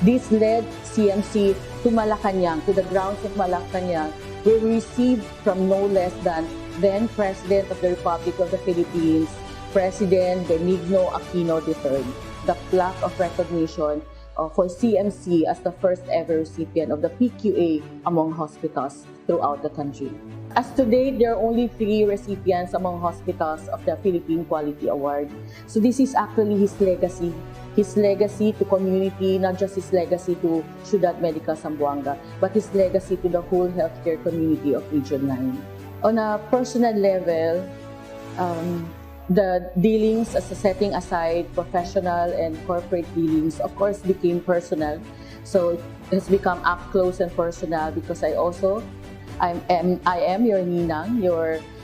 This led CMC to Malacanang, to the grounds of Malacanang, where we received from no less than then President of the Republic of the Philippines, President Benigno Aquino III, the plaque of recognition for CMC as the first ever recipient of the PQA among hospitals throughout the country. As to date, there are only 3 recipients among hospitals of the Philippine Quality Award. So this is actually his legacy to community, not just his legacy to Ciudad Medica Zamboanga, but his legacy to the whole healthcare community of Region 9. On a personal level, the dealings as a setting aside professional and corporate dealings, of course, became personal. So it has become up close and personal because I am your ninang,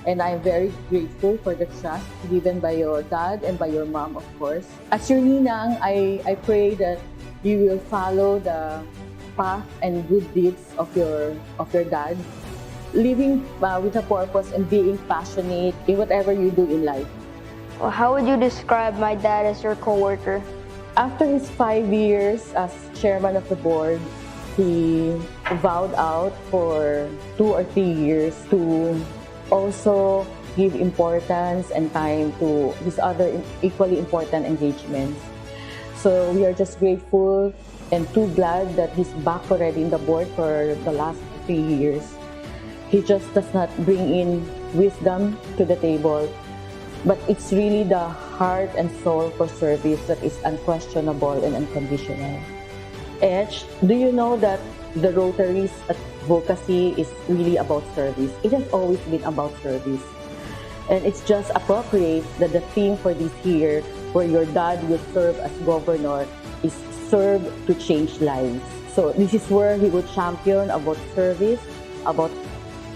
and I'm very grateful for the trust given by your dad and by your mom, of course. As your ninang, I pray that you will follow the path and good deeds of your dad, living with a purpose and being passionate in whatever you do in life. Well, how would you describe my dad as your coworker? After his 5 years as chairman of the board, he vowed out for 2 or 3 years to also give importance and time to his other equally important engagements. So we are just grateful and too glad that he's back already in the board for the last 3 years. He just does not bring in wisdom to the table, but it's really the heart and soul for service that is unquestionable and unconditional. Edge, do you know that the Rotary's advocacy is really about service? It has always been about service. And it's just appropriate that the theme for this year, where your dad will serve as governor, is serve to change lives. So this is where he will champion about service, about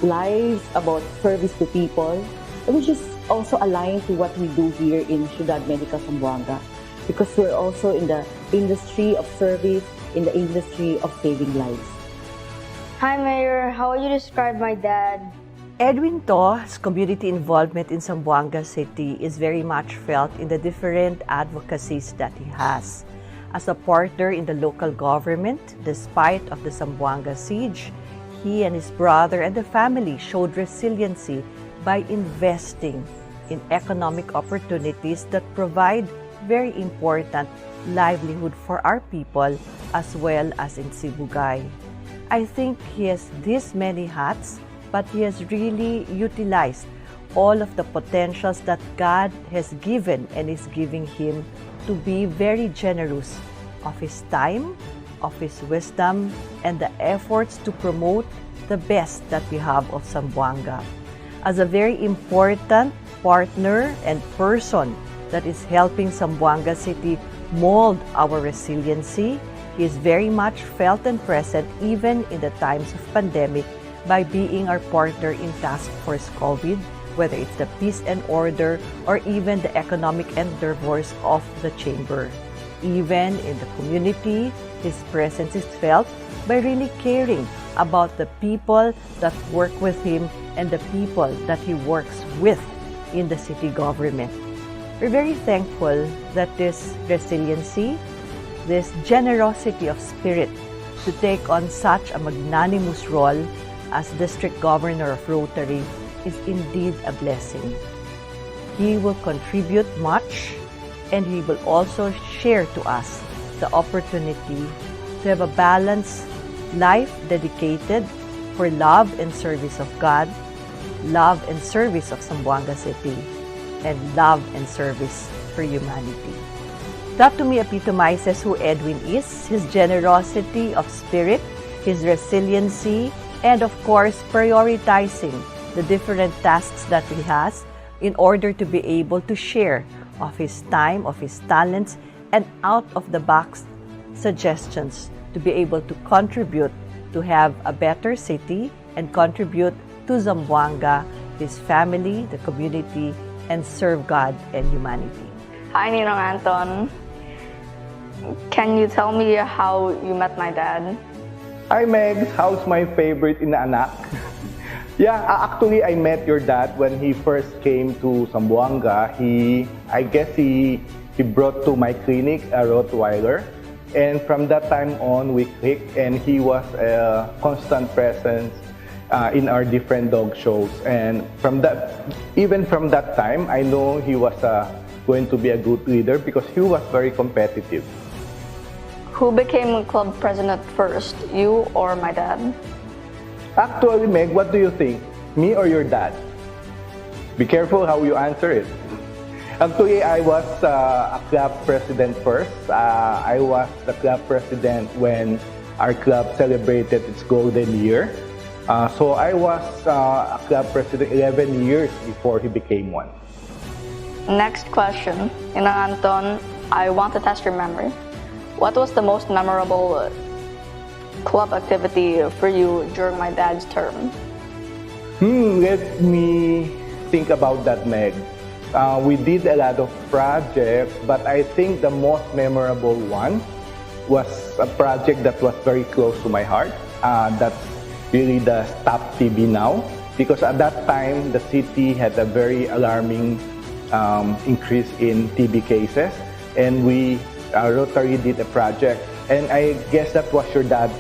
lives, about service to people, which is also aligned to what we do here in Ciudad Medica Zamboanga, because we're also in the industry of service, in the industry of saving lives. Hi, Mayor. How would you describe my dad? Edwin To's community involvement in Zamboanga City is very much felt in the different advocacies that he has. As a partner in the local government, despite of the Zamboanga siege, he and his brother and the family showed resiliency by investing in economic opportunities that provide very important livelihood for our people as well as in Sibugay. I think he has these many hats, but he has really utilized all of the potentials that God has given and is giving him to be very generous of his time, of his wisdom, and the efforts to promote the best that we have of Zamboanga. As a very important partner and person that is helping Zamboanga City mold our resiliency, he is very much felt and present even in the times of pandemic by being our partner in Task Force COVID, whether it's the peace and order or even the economic endeavors of the chamber. Even in the community, his presence is felt by really caring about the people that work with him and the people that he works with in the city government. We're very thankful that this resiliency, this generosity of spirit to take on such a magnanimous role as District Governor of Rotary is indeed a blessing. He will contribute much, and he will also share to us the opportunity to have a balanced life dedicated for love and service of God, love and service of Zamboanga City, and love and service for humanity. That to me epitomizes who Edwin is, his generosity of spirit, his resiliency, and of course, prioritizing the different tasks that he has in order to be able to share of his time, of his talents, and out-of-the-box suggestions to be able to contribute to have a better city and contribute to Zamboanga, his family, the community, and serve God and humanity. Hi, Ninong Anton. Can you tell me how you met my dad? Hi, Meg. How's my favorite inaanak? Yeah, actually, I met your dad when he first came to Zamboanga. I guess he brought to my clinic a Rottweiler. And from that time on, we clicked, and he was a constant presence in our different dog shows. And even from that time, I know he was going to be a good leader because he was very competitive. Who became club president first, you or my dad? Actually, Meg, what do you think? Me or your dad? Be careful how you answer it. Actually, I was a club president first. I was the club president when our club celebrated its golden year. So I was a club president 11 years before he became one. Next question. Ninong Anton, I want to test your memory. What was the most memorable club activity for you during my dad's term? Let me think about that, Meg. We did a lot of projects, but I think the most memorable one was a project that was very close to my heart. That's really the Stop TB Now, because at that time, the city had a very alarming increase in TB cases, and Rotary did a project, and I guess that was your dad's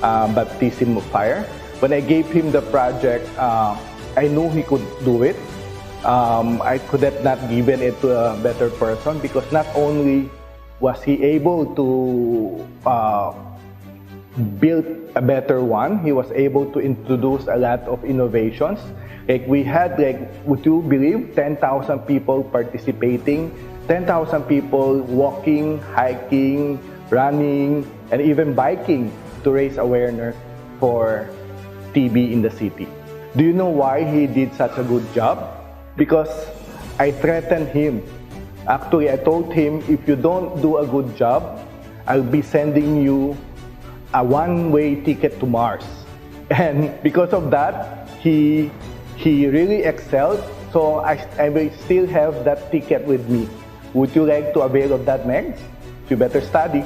baptism of fire. When I gave him the project, I knew he could do it. I could have not given it to a better person, because not only was he able to build a better one, he was able to introduce a lot of innovations. Like we had, would you believe, 10,000 people participating, 10,000 people walking, hiking, running, and even biking to raise awareness for TB in the city. Do you know why he did such a good job? Because I threatened him. Actually, I told him, if you don't do a good job, I'll be sending you a one-way ticket to Mars. And because of that, he really excelled. So I will still have that ticket with me. Would you like to avail of that, Meg? You better study.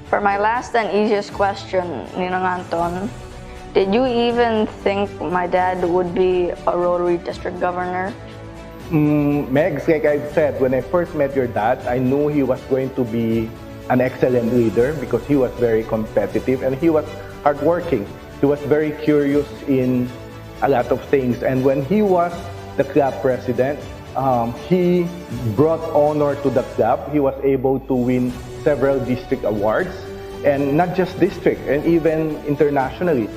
For my last and easiest question, Ninong Anton, did you even think my dad would be a Rotary District Governor? Megs, like I said, when I first met your dad, I knew he was going to be an excellent leader because he was very competitive and he was hardworking. He was very curious in a lot of things. And when he was the club president, he brought honor to the club. He was able to win several district awards, and not just district, and even internationally.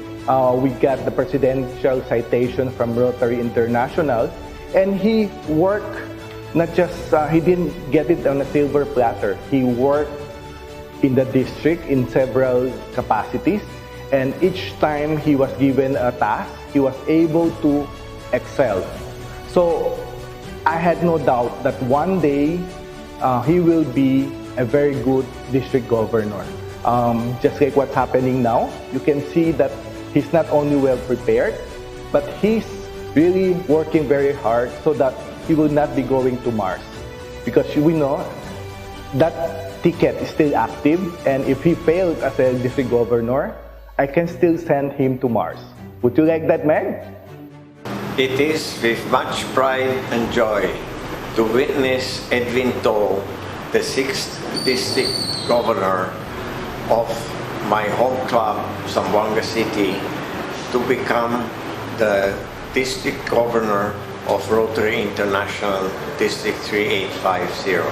We got the presidential citation from Rotary International, and he worked not just, he didn't get it on a silver platter. He worked in the district in several capacities, and each time he was given a task, he was able to excel. So I had no doubt that one day he will be a very good district governor. Just like what's happening now, you can see that he's not only well prepared, but he's really working very hard so that he will not be going to Mars. Because we know that ticket is still active, and if he failed as a district governor, I can still send him to Mars. Would you like that, Meg? It is with much pride and joy to witness Edwin To, the 6th District Governor of my home club, Zamboanga City, to become the District Governor of Rotary International District 3850.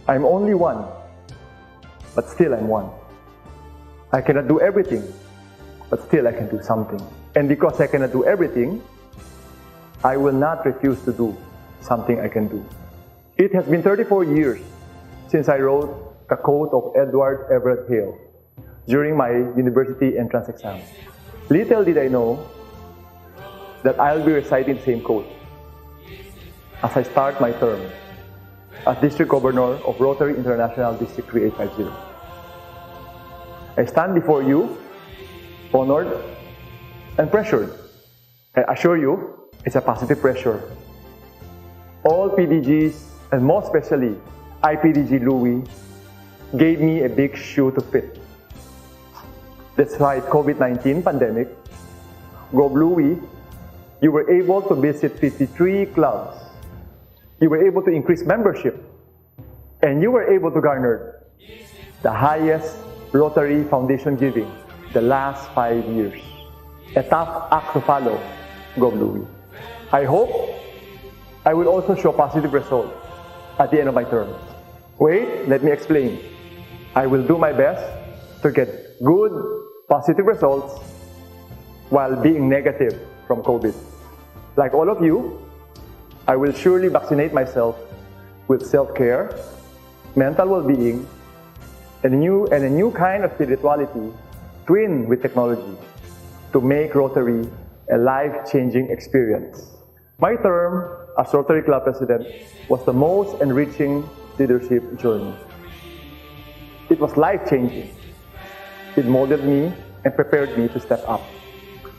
I'm only one, but still I'm one. I cannot do everything, but still I can do something. And because I cannot do everything, I will not refuse to do something I can do. It has been 34 years since I wrote the quote of Edward Everett Hale during my university entrance exam. Little did I know that I'll be reciting the same quote as I start my term as District Governor of Rotary International District 3850. I stand before you, honored and pressured. I assure you, it's a positive pressure. All PDGs, and more especially IPDG Louie, gave me a big shoe to fit. Despite COVID-19 pandemic, Gov Louie, you were able to visit 53 clubs. You were able to increase membership, and you were able to garner the highest Rotary Foundation giving the last 5 years. A tough act to follow, Gov Louie. I hope I will also show positive results at the end of my term. Wait, let me explain. I will do my best to get good, positive results while being negative from COVID. Like all of you, I will surely vaccinate myself with self-care, mental well-being, and a new kind of spirituality twinned with technology to make Rotary a life-changing experience. My term as Rotary Club President was the most enriching leadership journey. It was life-changing. It molded me and prepared me to step up,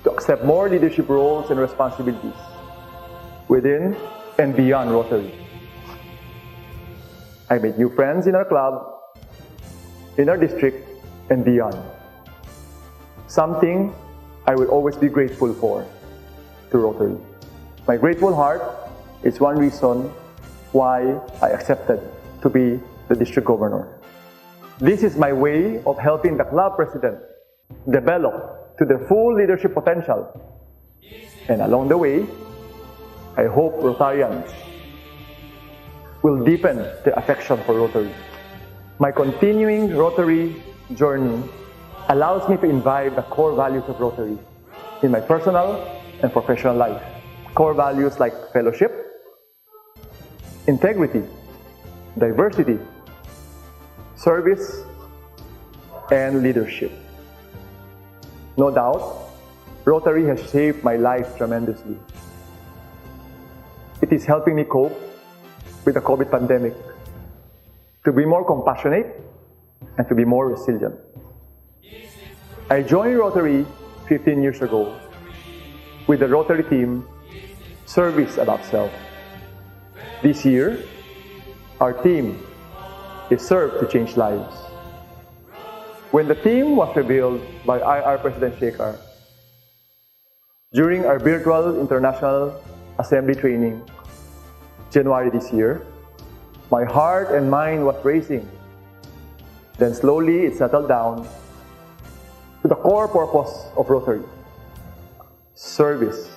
to accept more leadership roles and responsibilities within and beyond Rotary. I made new friends in our club, in our district, and beyond. Something I will always be grateful for to Rotary. My grateful heart is one reason why I accepted to be the district governor. This is my way of helping the club president develop to their full leadership potential. And along the way, I hope Rotarians will deepen their affection for Rotary. My continuing Rotary journey allows me to imbibe the core values of Rotary in my personal and professional life. Core values like fellowship, integrity, diversity, service, and leadership. No doubt, Rotary has shaped my life tremendously. It is helping me cope with the COVID pandemic, to be more compassionate and to be more resilient. I joined Rotary 15 years ago with the Rotary team, Service Above Self. This year, our team is Serve to Change Lives. When the team was revealed by IR President Shekhar during our virtual International Assembly training, January this year, my heart and mind was racing. Then slowly it settled down, to the core purpose of Rotary: service.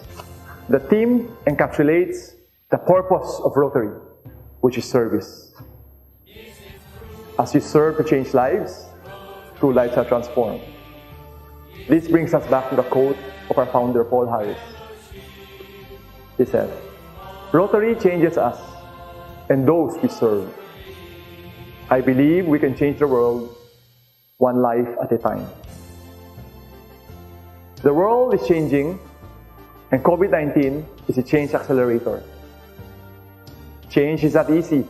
The theme encapsulates the purpose of Rotary, which is service. As you serve to change lives, 2 lives are transformed. This brings us back to the quote of our founder, Paul Harris. He said, "Rotary changes us and those we serve. I believe we can change the world one life at a time." The world is changing, and COVID-19 is a change accelerator. Change is not easy,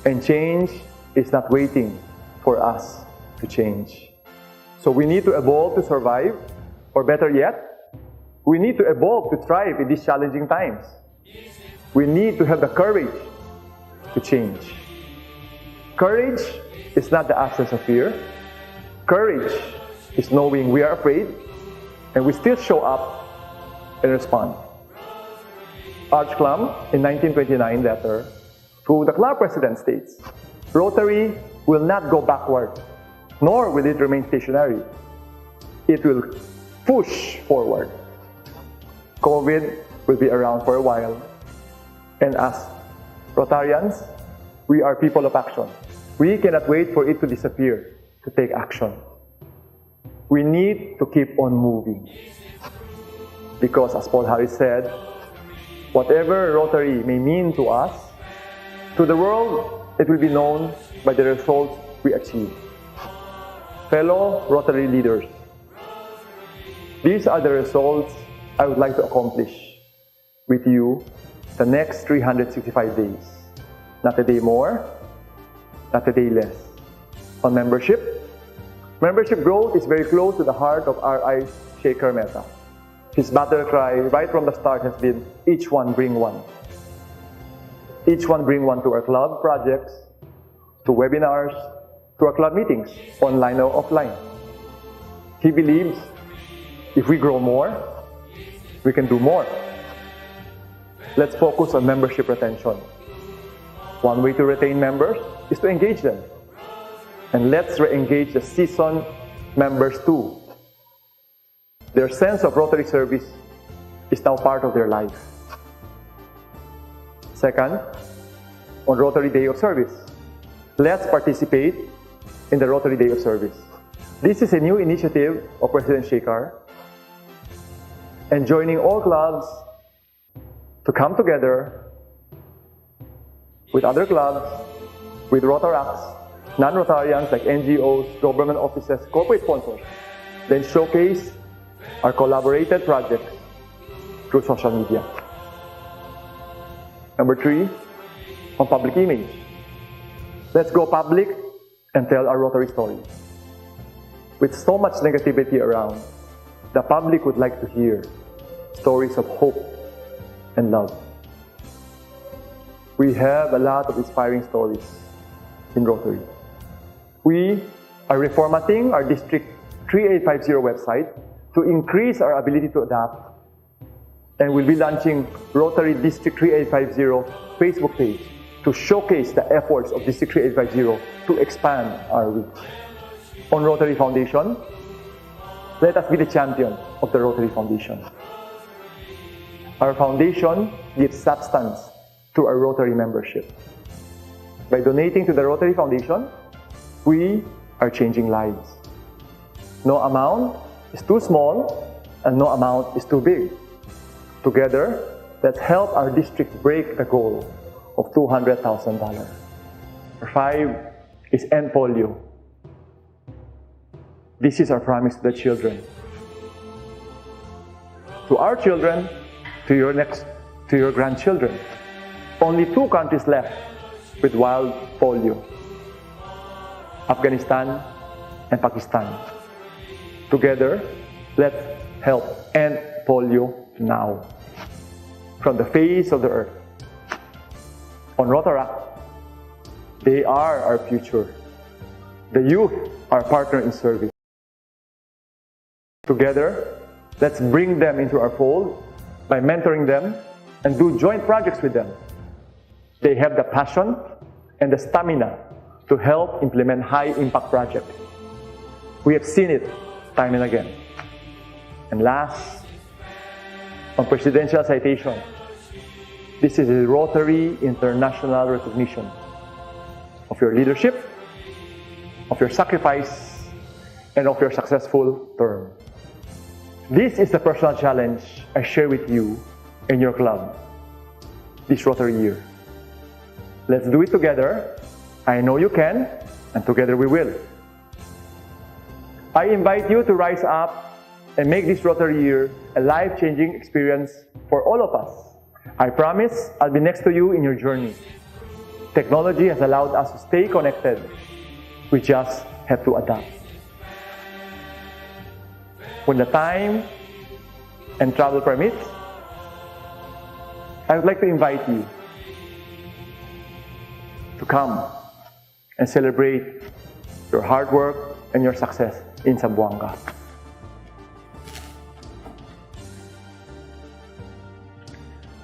and change is not waiting for us to change. So we need to evolve to survive, or better yet, we need to evolve to thrive in these challenging times. We need to have the courage to change. Courage is not the absence of fear. Courage is knowing we are afraid, and we still show up and respond. Arch Clum, in 1929 letter, to the club president states, "Rotary will not go backward, nor will it remain stationary. It will push forward." COVID will be around for a while, and as Rotarians, we are people of action. We cannot wait for it to disappear to take action. We need to keep on moving. Because as Paul Harris said, whatever Rotary may mean to us, to the world, it will be known by the results we achieve. Fellow Rotary leaders, these are the results I would like to accomplish with you the next 365 days. Not a day more, not a day less. On membership, membership growth is very close to the heart of R.I. Shaker Mehta. His battle cry right from the start has been, "Each one bring one." Each one bring one to our club projects, to webinars, to our club meetings, online or offline. He believes if we grow more, we can do more. Let's focus on membership retention. One way to retain members is to engage them. And let's re-engage the seasoned members too. Their sense of Rotary service is now part of their life. Second, on Rotary Day of Service, let's participate in the Rotary Day of Service. This is a new initiative of President Shaker, and joining all clubs to come together with other clubs, with Rotaracts, non-Rotarians like NGOs, government offices, corporate sponsors, then showcase our collaborated projects through social media. Number 3, on public image. Let's go public and tell our Rotary story. With so much negativity around, the public would like to hear stories of hope and love. We have a lot of inspiring stories in Rotary. We are reformatting our District 3850 website to increase our ability to adapt, and we'll be launching Rotary District 3850 Facebook page to showcase the efforts of District 3850 to expand our reach. On Rotary Foundation, let us be the champion of the Rotary Foundation. Our foundation gives substance to our Rotary membership. By donating to the Rotary Foundation, we are changing lives. No amount is too small and no amount is too big. Together, let's help our district break the goal of $200,000. Number 5 is end polio. This is our promise to the children. To our children, to your grandchildren. Only 2 countries left with wild polio: Afghanistan and Pakistan. Together, let's help end polio now, from the face of the earth. On Rotaract, they are our future. The youth are partner in service. Together, let's bring them into our fold by mentoring them and do joint projects with them. They have the passion and the stamina to help implement high-impact projects. We have seen it time and again. And last, on presidential citation, this is a Rotary international recognition of your leadership, of your sacrifice, and of your successful term. This is the personal challenge I share with you and your club this Rotary year. Let's do it together. I know you can, and together we will. I invite you to rise up and make this Rotary year a life-changing experience for all of us. I promise I'll be next to you in your journey. Technology has allowed us to stay connected. We just have to adapt. When the time and travel permits, I would like to invite you to come and celebrate your hard work and your success in Zamboanga.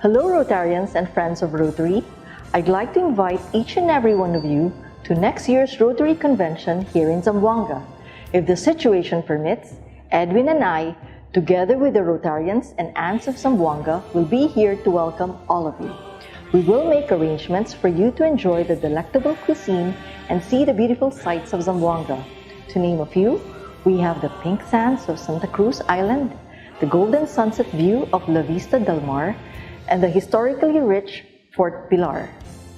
Hello, Rotarians and friends of Rotary. I'd like to invite each and every one of you to next year's Rotary Convention here in Zamboanga. If the situation permits, Edwin and I, together with the Rotarians and aunts of Zamboanga, will be here to welcome all of you. We will make arrangements for you to enjoy the delectable cuisine and see the beautiful sights of Zamboanga. To name a few, we have the pink sands of Santa Cruz Island, the golden sunset view of La Vista del Mar, and the historically rich Fort Pilar.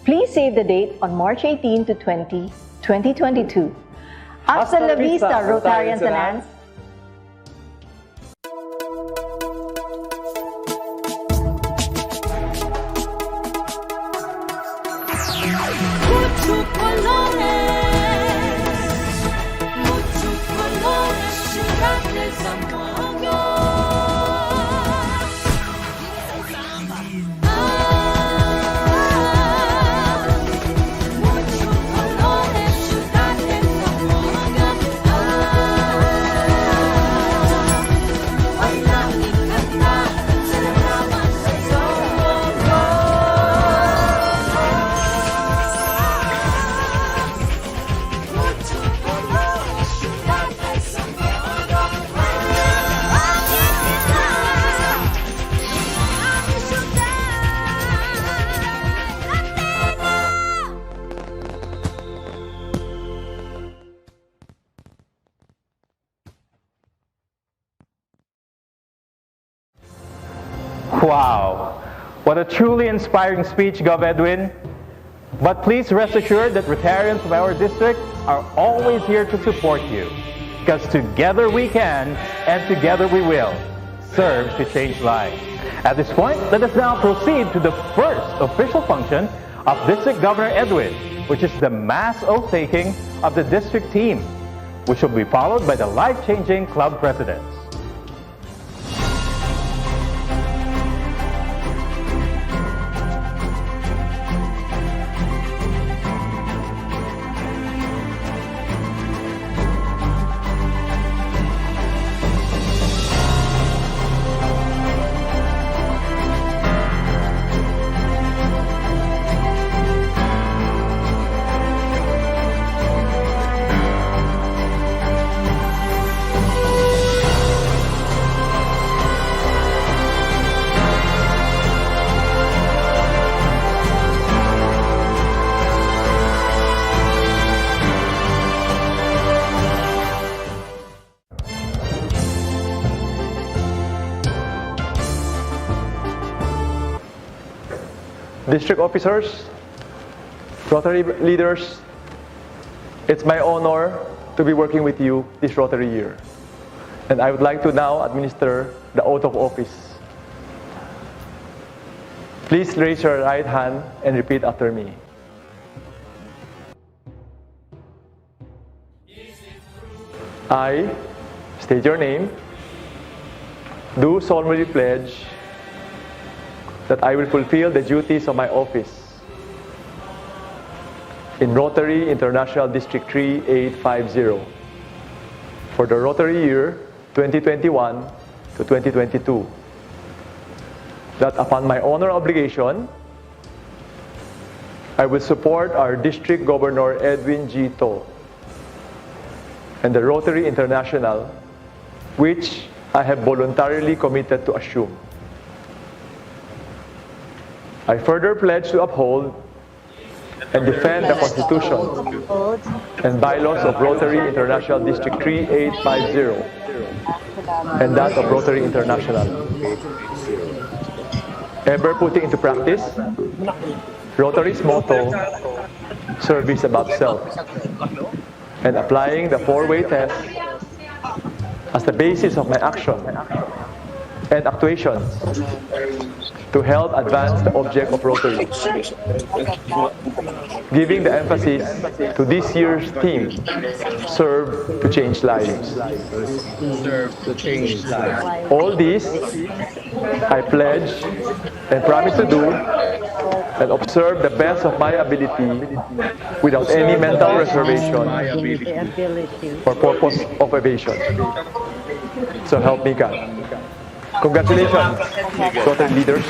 Please save the date on March 18 to 20, 2022. Hasta la vista, Rotarians and aunts! Wow, what a truly inspiring speech, Gov. Edwin. But please rest assured that Rotarians of our district are always here to support you. Because together we can, and together we will, serve to change lives. At this point, let us now proceed to the first official function of District Governor Edwin, which is the mass oath-taking of the district team, which will be followed by the life-changing club presidents. District officers, Rotary leaders, it's my honor to be working with you this Rotary year. And I would like to now administer the oath of office. Please raise your right hand and repeat after me. I state your name, do solemnly pledge that I will fulfill the duties of my office in Rotary International District 3850 for the Rotary year 2021 to 2022. That upon my honor obligation, I will support our District Governor Edwin G. To and the Rotary International which I have voluntarily committed to assume. I further pledge to uphold and defend the Constitution and bylaws of Rotary International District 3850 and that of Rotary International. Ever putting into practice Rotary's motto, service above self, and applying the four-way test as the basis of my action and actuations to help advance the object of Rotary. Giving the emphasis to this year's theme, Serve to Change Lives. All these I pledge and promise to do and observe the best of my ability without any mental reservation or purpose of evasion. So help me God. Congratulations, Rotary leaders.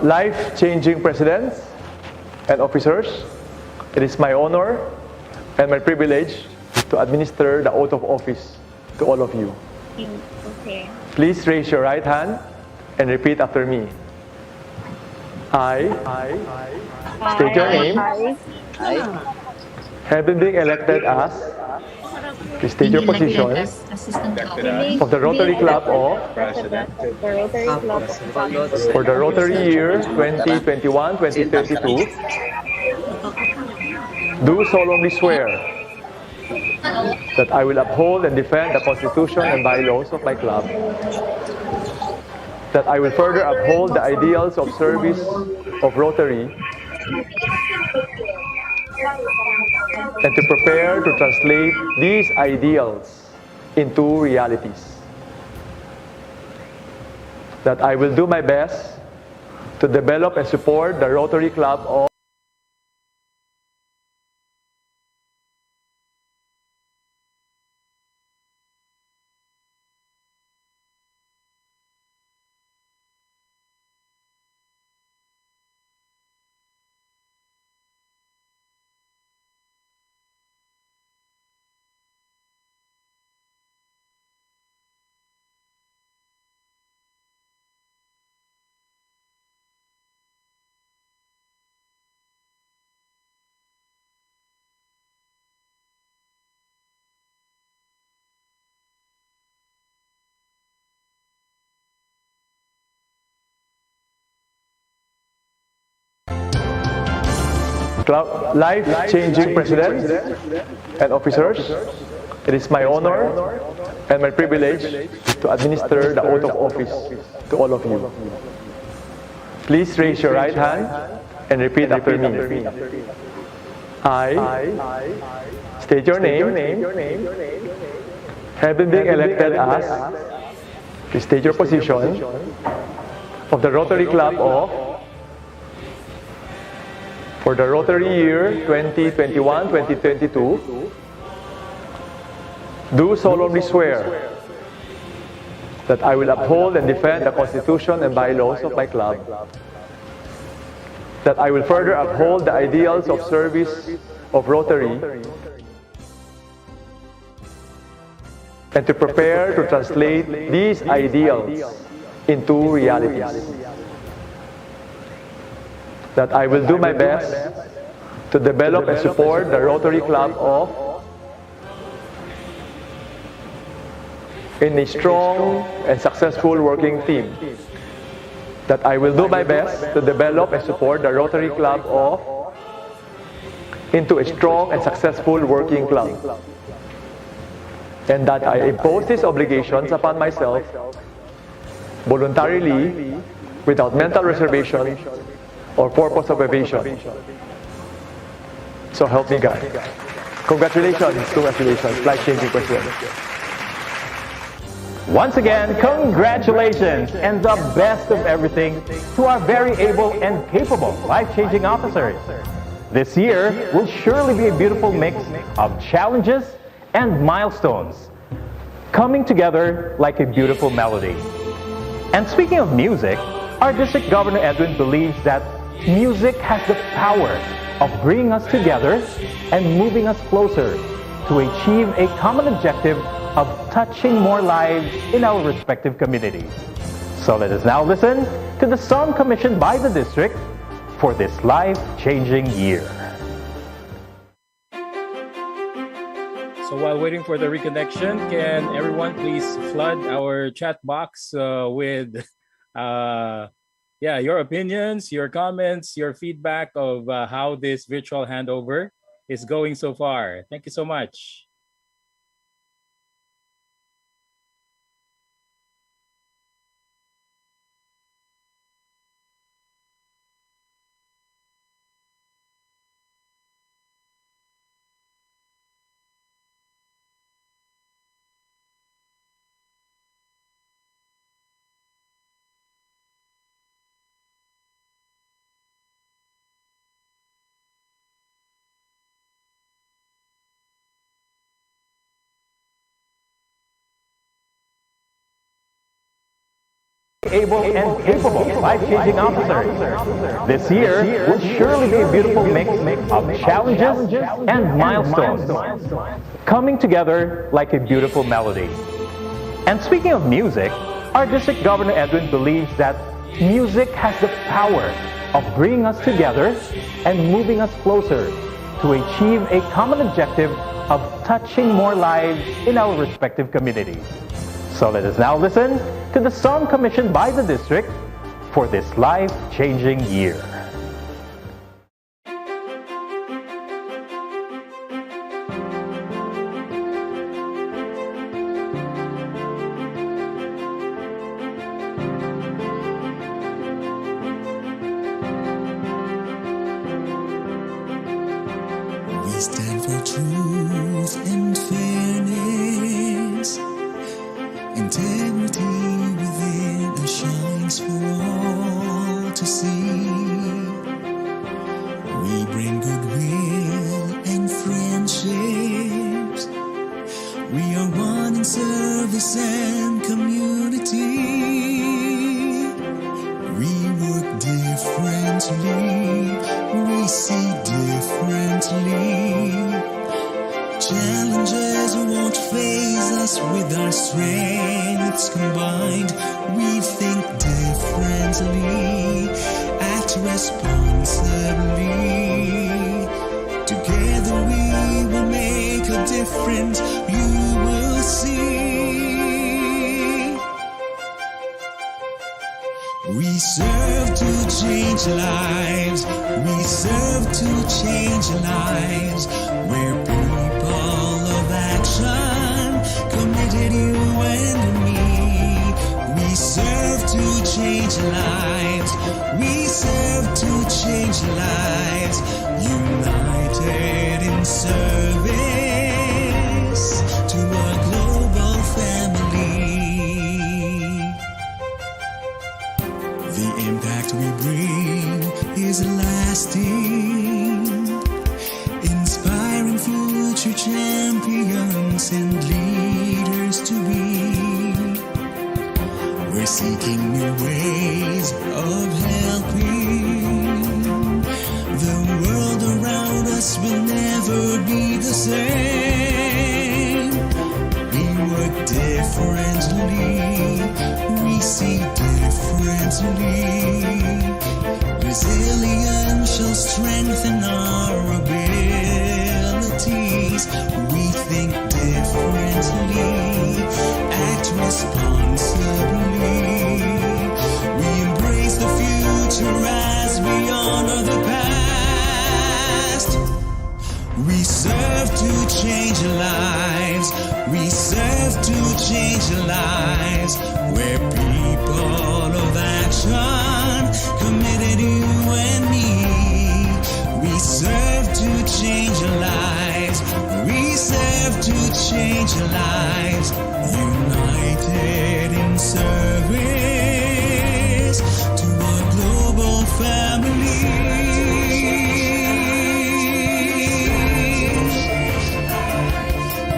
Life-changing presidents and officers, it is my honor and my privilege to administer the oath of office to all of you. Okay. Please raise your right hand and repeat after me. I state your name, having been elected as, state your position, of the Rotary Club of, for the Rotary year 2021-2032, do solemnly swear that I will uphold and defend the Constitution and bylaws of my club, that I will further uphold the ideals of service of Rotary, and to prepare to translate these ideals into realities. That I will do my best to develop and support the Rotary Club of life-changing president and officers, it is my honor and my privilege to administer the oath of office to all of you. Please raise your right hand and repeat after me. I state your name, having been elected as, please state your position, of the Rotary Club for the Rotary year 2021-2022, do solemnly swear that I will uphold and defend the Constitution and bylaws of my club, that I will further uphold the ideals of service of Rotary, and to prepare to translate these ideals into realities, that I will do my best to develop and support the Rotary Club in a strong and successful working team, that I will do my best to develop and support the Rotary Club into a strong and successful working club, and that I impose these obligations upon myself voluntarily, without mental reservation or purpose of evasion. So help me God. Congratulations, life-changing president. Once again, congratulations and the best of everything to our very able and capable life-changing officers. This year will surely be a beautiful mix of challenges and milestones coming together like a beautiful melody. And speaking of music, our District Governor Edwin believes that music has the power of bringing us together and moving us closer to achieve a common objective of touching more lives in our respective communities. So let us now listen to the song commissioned by the district for this life-changing year. So while waiting for the reconnection, can everyone please flood our chat box with your opinions, your comments, your feedback of how this virtual handover is going so far. Thank you so much. Able and capable life-changing officers. This year will surely be a beautiful mix of challenges and milestones coming together like a beautiful melody. And speaking of music, our District Governor Edwin believes that music has the power of bringing us together and moving us closer to achieve a common objective of touching more lives in our respective communities. So let us now listen to the song commissioned by the district for this life-changing year. We stand for truth and fairness. Integrity within us shines for all to see. We bring goodwill and friendships. We are one in service and community. We work differently. We see differently. Challenges won't faze us with our strengths combined. We think differently, act responsibly. Together we will make a difference, you will see. We serve to change lives. We serve to change lives. We're people of action, committed you and me. We serve to change lives. We serve to change lives. United in service to a global family. The impact we bring is lasting, inspiring future champions and leaders to be. We're seeking new ways of helping. The world around us will never be the same. We work differently, we see differently. Resilience shall strengthen our abilities. We think differently, act responsibly. We embrace the future as we honor the past. We serve to change lives. We serve to change lives. We're people of action, committed you and me. We serve to change lives. We serve to change lives. United in service to a global family.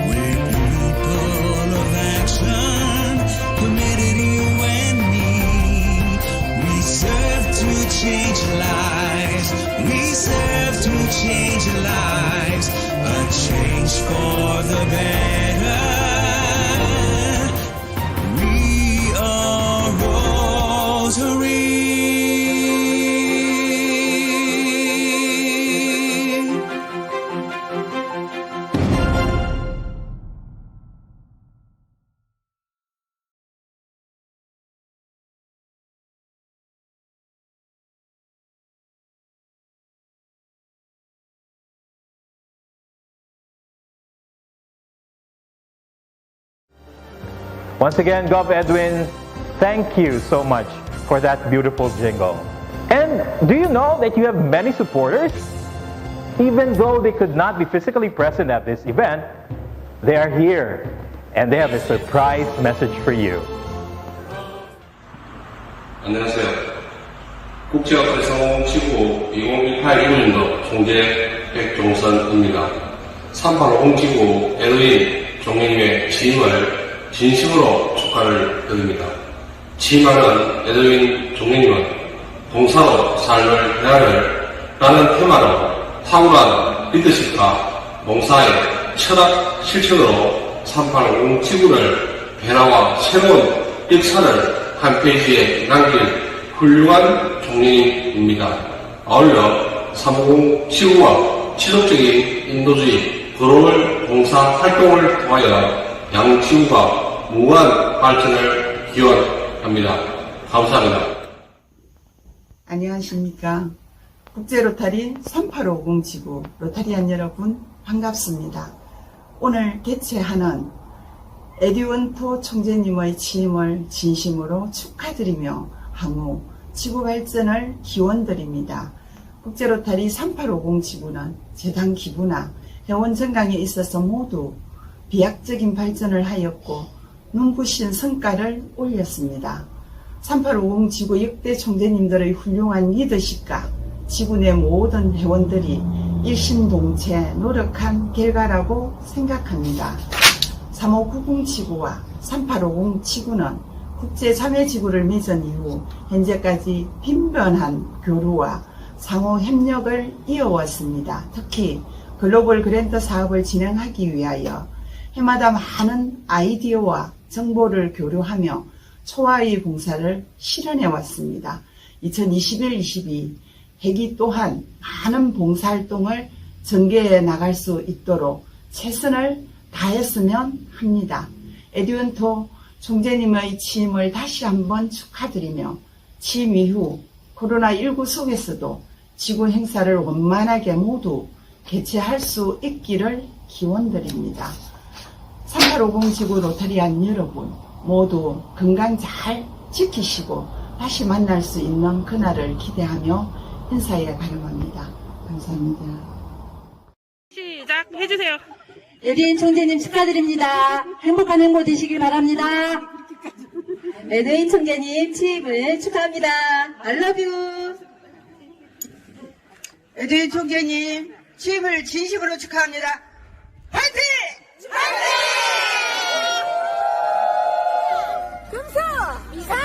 We're people of action, committed you and me. We serve to change lives. We serve to change lives. A change for the better. We are Rotary. Once again, Gov Edwin, thank you so much for that beautiful jingle. And do you know that you have many supporters? Even though they could not be physically present at this event, they are here and they have a surprise message for you. 안녕하세요. 국제학회성공 15 2018 1년도 총재 백종선입니다. 385 지구 에드윈 종회님의 취임을 진심으로 축하를 드립니다. 취임하는 에드윈 종회님은 봉사로 삶을 해야할 라는 테마로 탁월한 리더십과 봉사의 철학 실천으로 385 지구를 변화와 새로운 역사를 한 페이지에 남길 훌륭한 종회님입니다. 아울러 350 지구와 지속적인 인도주의 글로벌 봉사 활동을 통하여 양지구가 무한 발전을 기원합니다. 감사합니다. 안녕하십니까. 국제로타리 3850 지구 로타리안 여러분 반갑습니다. 오늘 개최하는 에듀원토 총재님의 취임을 진심으로 축하드리며 향후 지구 발전을 기원드립니다. 국제로타리 3850 지구는 재단 기부나 회원 증강에 있어서 모두 비약적인 발전을 하였고 눈부신 성과를 올렸습니다. 3850 지구 역대 총재님들의 훌륭한 리더십과 지구 내 모든 회원들이 일심동체 노력한 결과라고 생각합니다. 3590 지구와 3850 지구는 국제자매지구를 맺은 이후 현재까지 빈번한 교류와 상호 협력을 이어왔습니다. 특히 글로벌 그랜트 사업을 진행하기 위하여 해마다 많은 아이디어와 정보를 교류하며 초화의 봉사를 실현해 왔습니다. 2021-22 회기 또한 많은 봉사활동을 전개해 나갈 수 있도록 최선을 다했으면 합니다. 에듀원토 총재님의 취임을 다시 한번 축하드리며 취임 이후 코로나19 속에서도 지구 행사를 원만하게 모두 개최할 수 있기를 기원드립니다. 3850 지구 로터리안 여러분 모두 건강 잘 지키시고 다시 만날 수 있는 그날을 기대하며 행사에 가름합니다. 감사합니다. 시작 해주세요. 에드윈 총재님 축하드립니다. 행복한 행보 되시길 바랍니다. 에드윈 총재님 취임을 축하합니다. I love you. 에드윈 총재님 취임을 진심으로 축하합니다. 화이팅! 금수, 이상,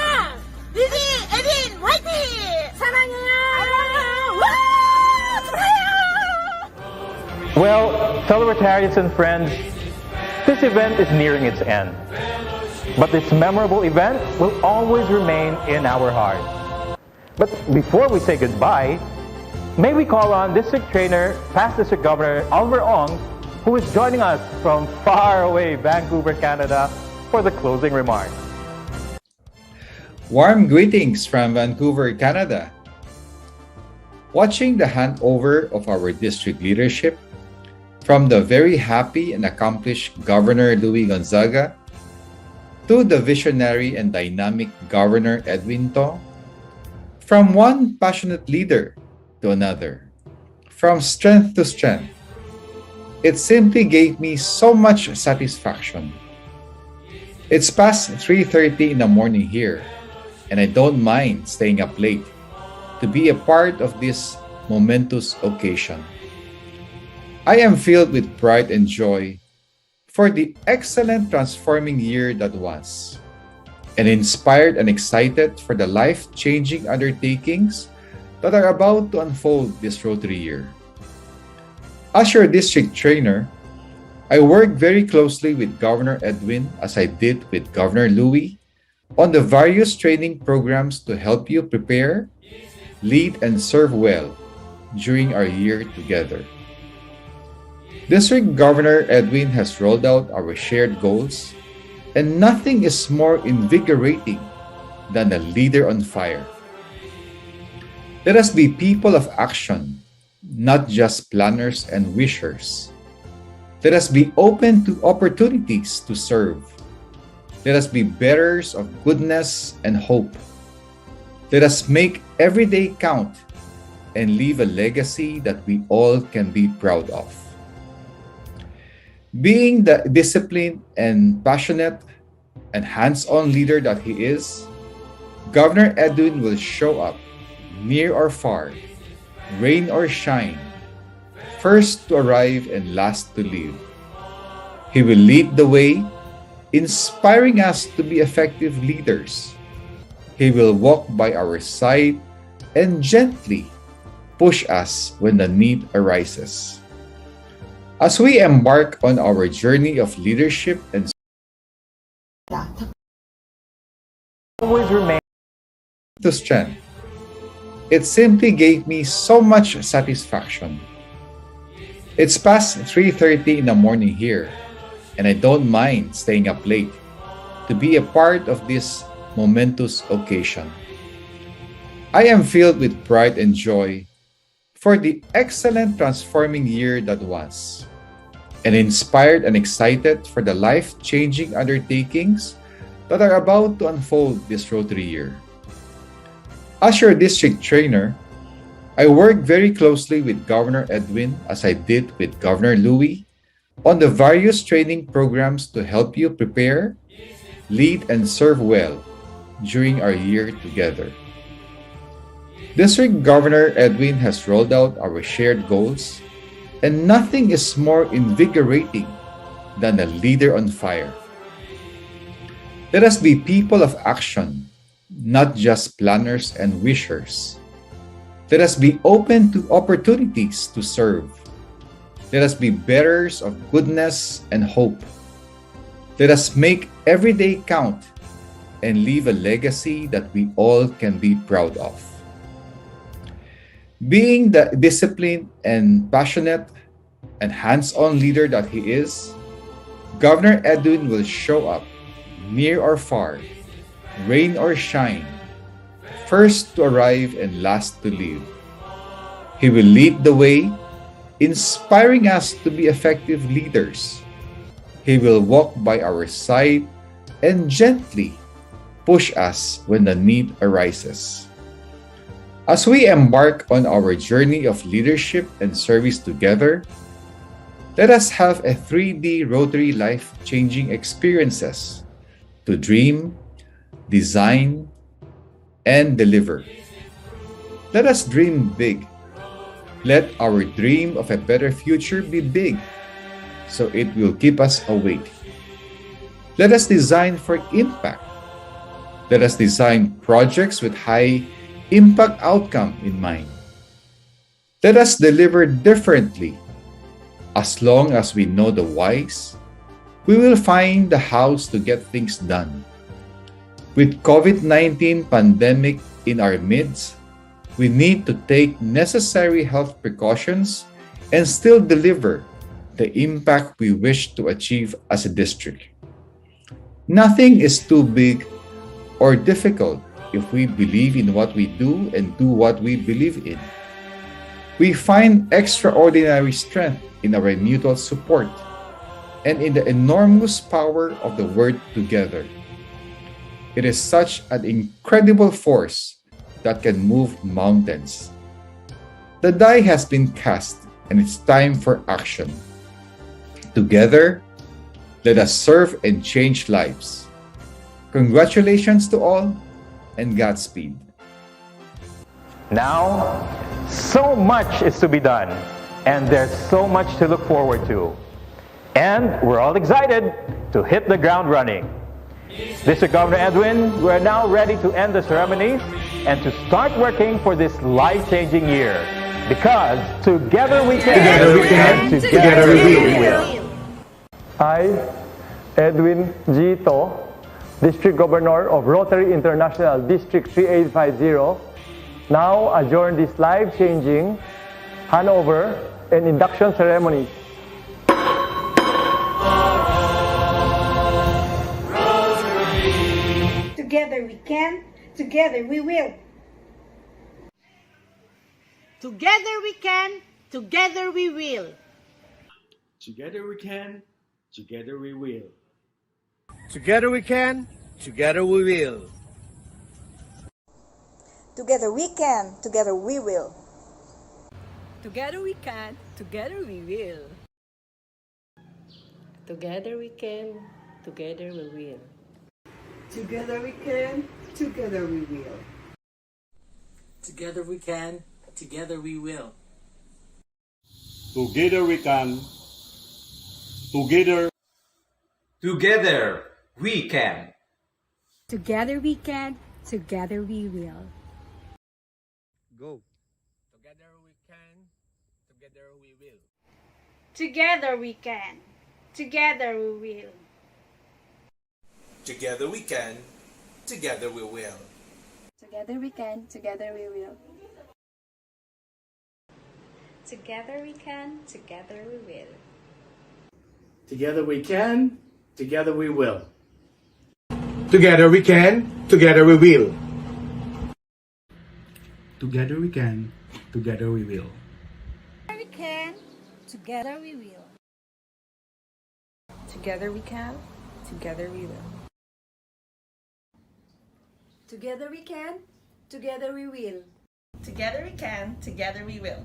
리지, 에딘, 화이팅! 사랑해요! 와! 축하해요! Well, fellow Rotarians and friends, this event is nearing its end. But this memorable event will always remain in our hearts. But before we say goodbye, may we call on District Trainer, past District Governor Oliver Ong, who is joining us from far away Vancouver, Canada, for the closing remarks. Warm greetings from Vancouver, Canada. Watching the handover of our district leadership from the very happy and accomplished Governor Louis Gonzaga to the visionary and dynamic Governor Edwin To, from one passionate leader to another, from strength to strength, it simply gave me so much satisfaction. It's past 3:30 in the morning here, and I don't mind staying up late to be a part of this momentous occasion. I am filled with pride and joy for the excellent transforming year that was, and inspired and excited for the life-changing undertakings that are about to unfold this Rotary year. As your district trainer, I work very closely with Governor Edwin, as I did with Governor Louis, on the various training programs to help you prepare, lead, and serve well during our year together. District Governor Edwin has rolled out our shared goals, and nothing is more invigorating than a leader on fire. Let us be people of action, not just planners and wishers. Let us be open to opportunities to serve. Let us be bearers of goodness and hope. Let us make every day count and leave a legacy that we all can be proud of. Being the disciplined and passionate and hands-on leader that he is, Governor Edwin will show up near or far, rain or shine, first to arrive and last to leave. He will lead the way, inspiring us to be effective leaders. He will walk by our side and gently push us when the need arises. As we embark on our journey of leadership and Always remain to strength, it simply gave me so much satisfaction. It's past 3:30 in the morning here, and I don't mind staying up late to be a part of this momentous occasion. I am filled with pride and joy for the excellent transforming year that was, and inspired and excited for the life-changing undertakings that are about to unfold this Rotary year. As your district trainer, I work very closely with Governor Edwin, as I did with Governor Louis, on the various training programs to help you prepare, lead, and serve well during our year together. District Governor Edwin has rolled out our shared goals, and nothing is more invigorating than a leader on fire. Let us be people of action, not just planners and wishers. Let us be open to opportunities to serve. Let us be bearers of goodness and hope. Let us make every day count and leave a legacy that we all can be proud of. Being the disciplined and passionate and hands-on leader that he is, Governor Edwin will show up near or far, rain or shine, first to arrive and last to leave. He will lead the way, inspiring us to be effective leaders. He will walk by our side and gently push us when the need arises. As we embark on our journey of leadership and service together, let us have a 3D Rotary life-changing experiences to dream, design, and deliver. Let us dream big. Let our dream of a better future be big, so it will keep us awake. Let us design for impact. Let us design projects with high impact outcome in mind. Let us deliver differently. As long as we know the whys, we will find the hows to get things done. With COVID-19 pandemic in our midst, we need to take necessary health precautions and still deliver the impact we wish to achieve as a district. Nothing is too big or difficult if we believe in what we do and do what we believe in. We find extraordinary strength in our mutual support and in the enormous power of the word together. It is such an incredible force that can move mountains. The die has been cast and it's time for action. Together, let us serve and change lives. Congratulations to all and Godspeed. Now, so much is to be done, and there's so much to look forward to. And we're all excited to hit the ground running. District Governor Edwin, we're now ready to end the ceremonies and to start working for this life-changing year. Because together we can. Together we can. Together we will. I, Edwin G. To, District Governor of Rotary International District 3850, now adjourn these life-changing handover and induction ceremonies. Together we can, together we will. Together we can, together we will. Together we can, together we will. Together we can, together we will. Together we can, together we will. Together we can, together we will. Together we can, together we will. Together we can, together we will. Together we can, together we will. Together we can, together. Together we can. Together we can, together we will. Go. Together we can, together we will. Together we can, together we will. Together we can, together we will. Together we can, together we will. Together we can, together we will. Together we can, together we will. Together we can, together we will. Together we can, together we will. Together we can, together we will. Together we can, together we will. Together we can, together we will. Together we can, together we will.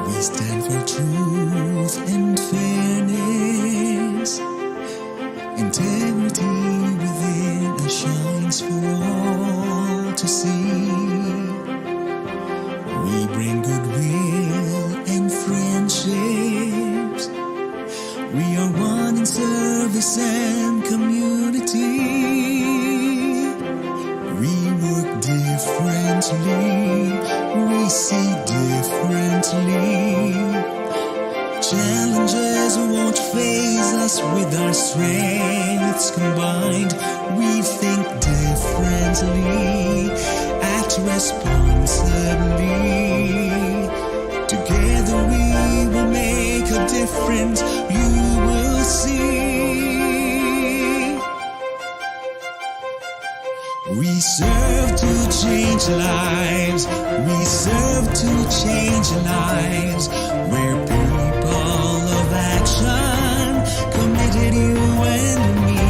We stand for truth and fairness. Integrity within us shines for all to see. We bring goodwill and friendships. We are one in service and community. We work differently. We see differently. Challenges Challenges won't faze us with our strengths combined. We think differently, act responsibly. Together we will make a difference, you will see. We serve to change lives, we serve to change lives. We're people of action, committed you and me.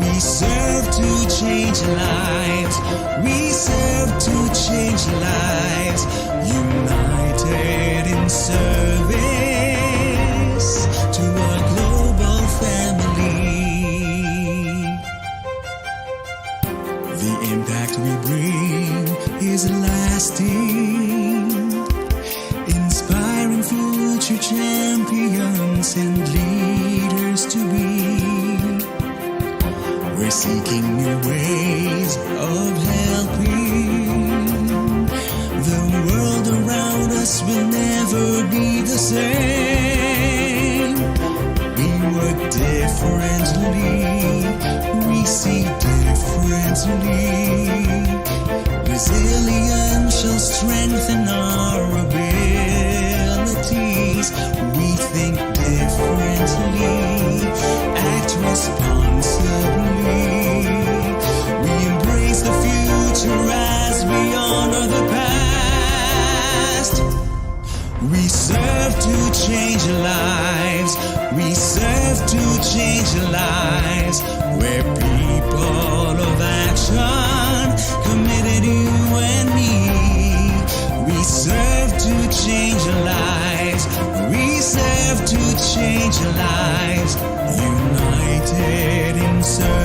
We serve to change lives, we serve to change lives. United in service to our global family. The impact we bring is lasting, inspiring future champions and leaders to be. We're seeking new ways of helping. The world around us will never be the same. We work differently, we see differently. Resilience shall strengthen our abilities. We think differently, act responsibly. We embrace the future as we honor the past. We serve to change lives, we serve to change lives. We're people of action, committed you and me. We serve to change lives, we serve to change lives. United in service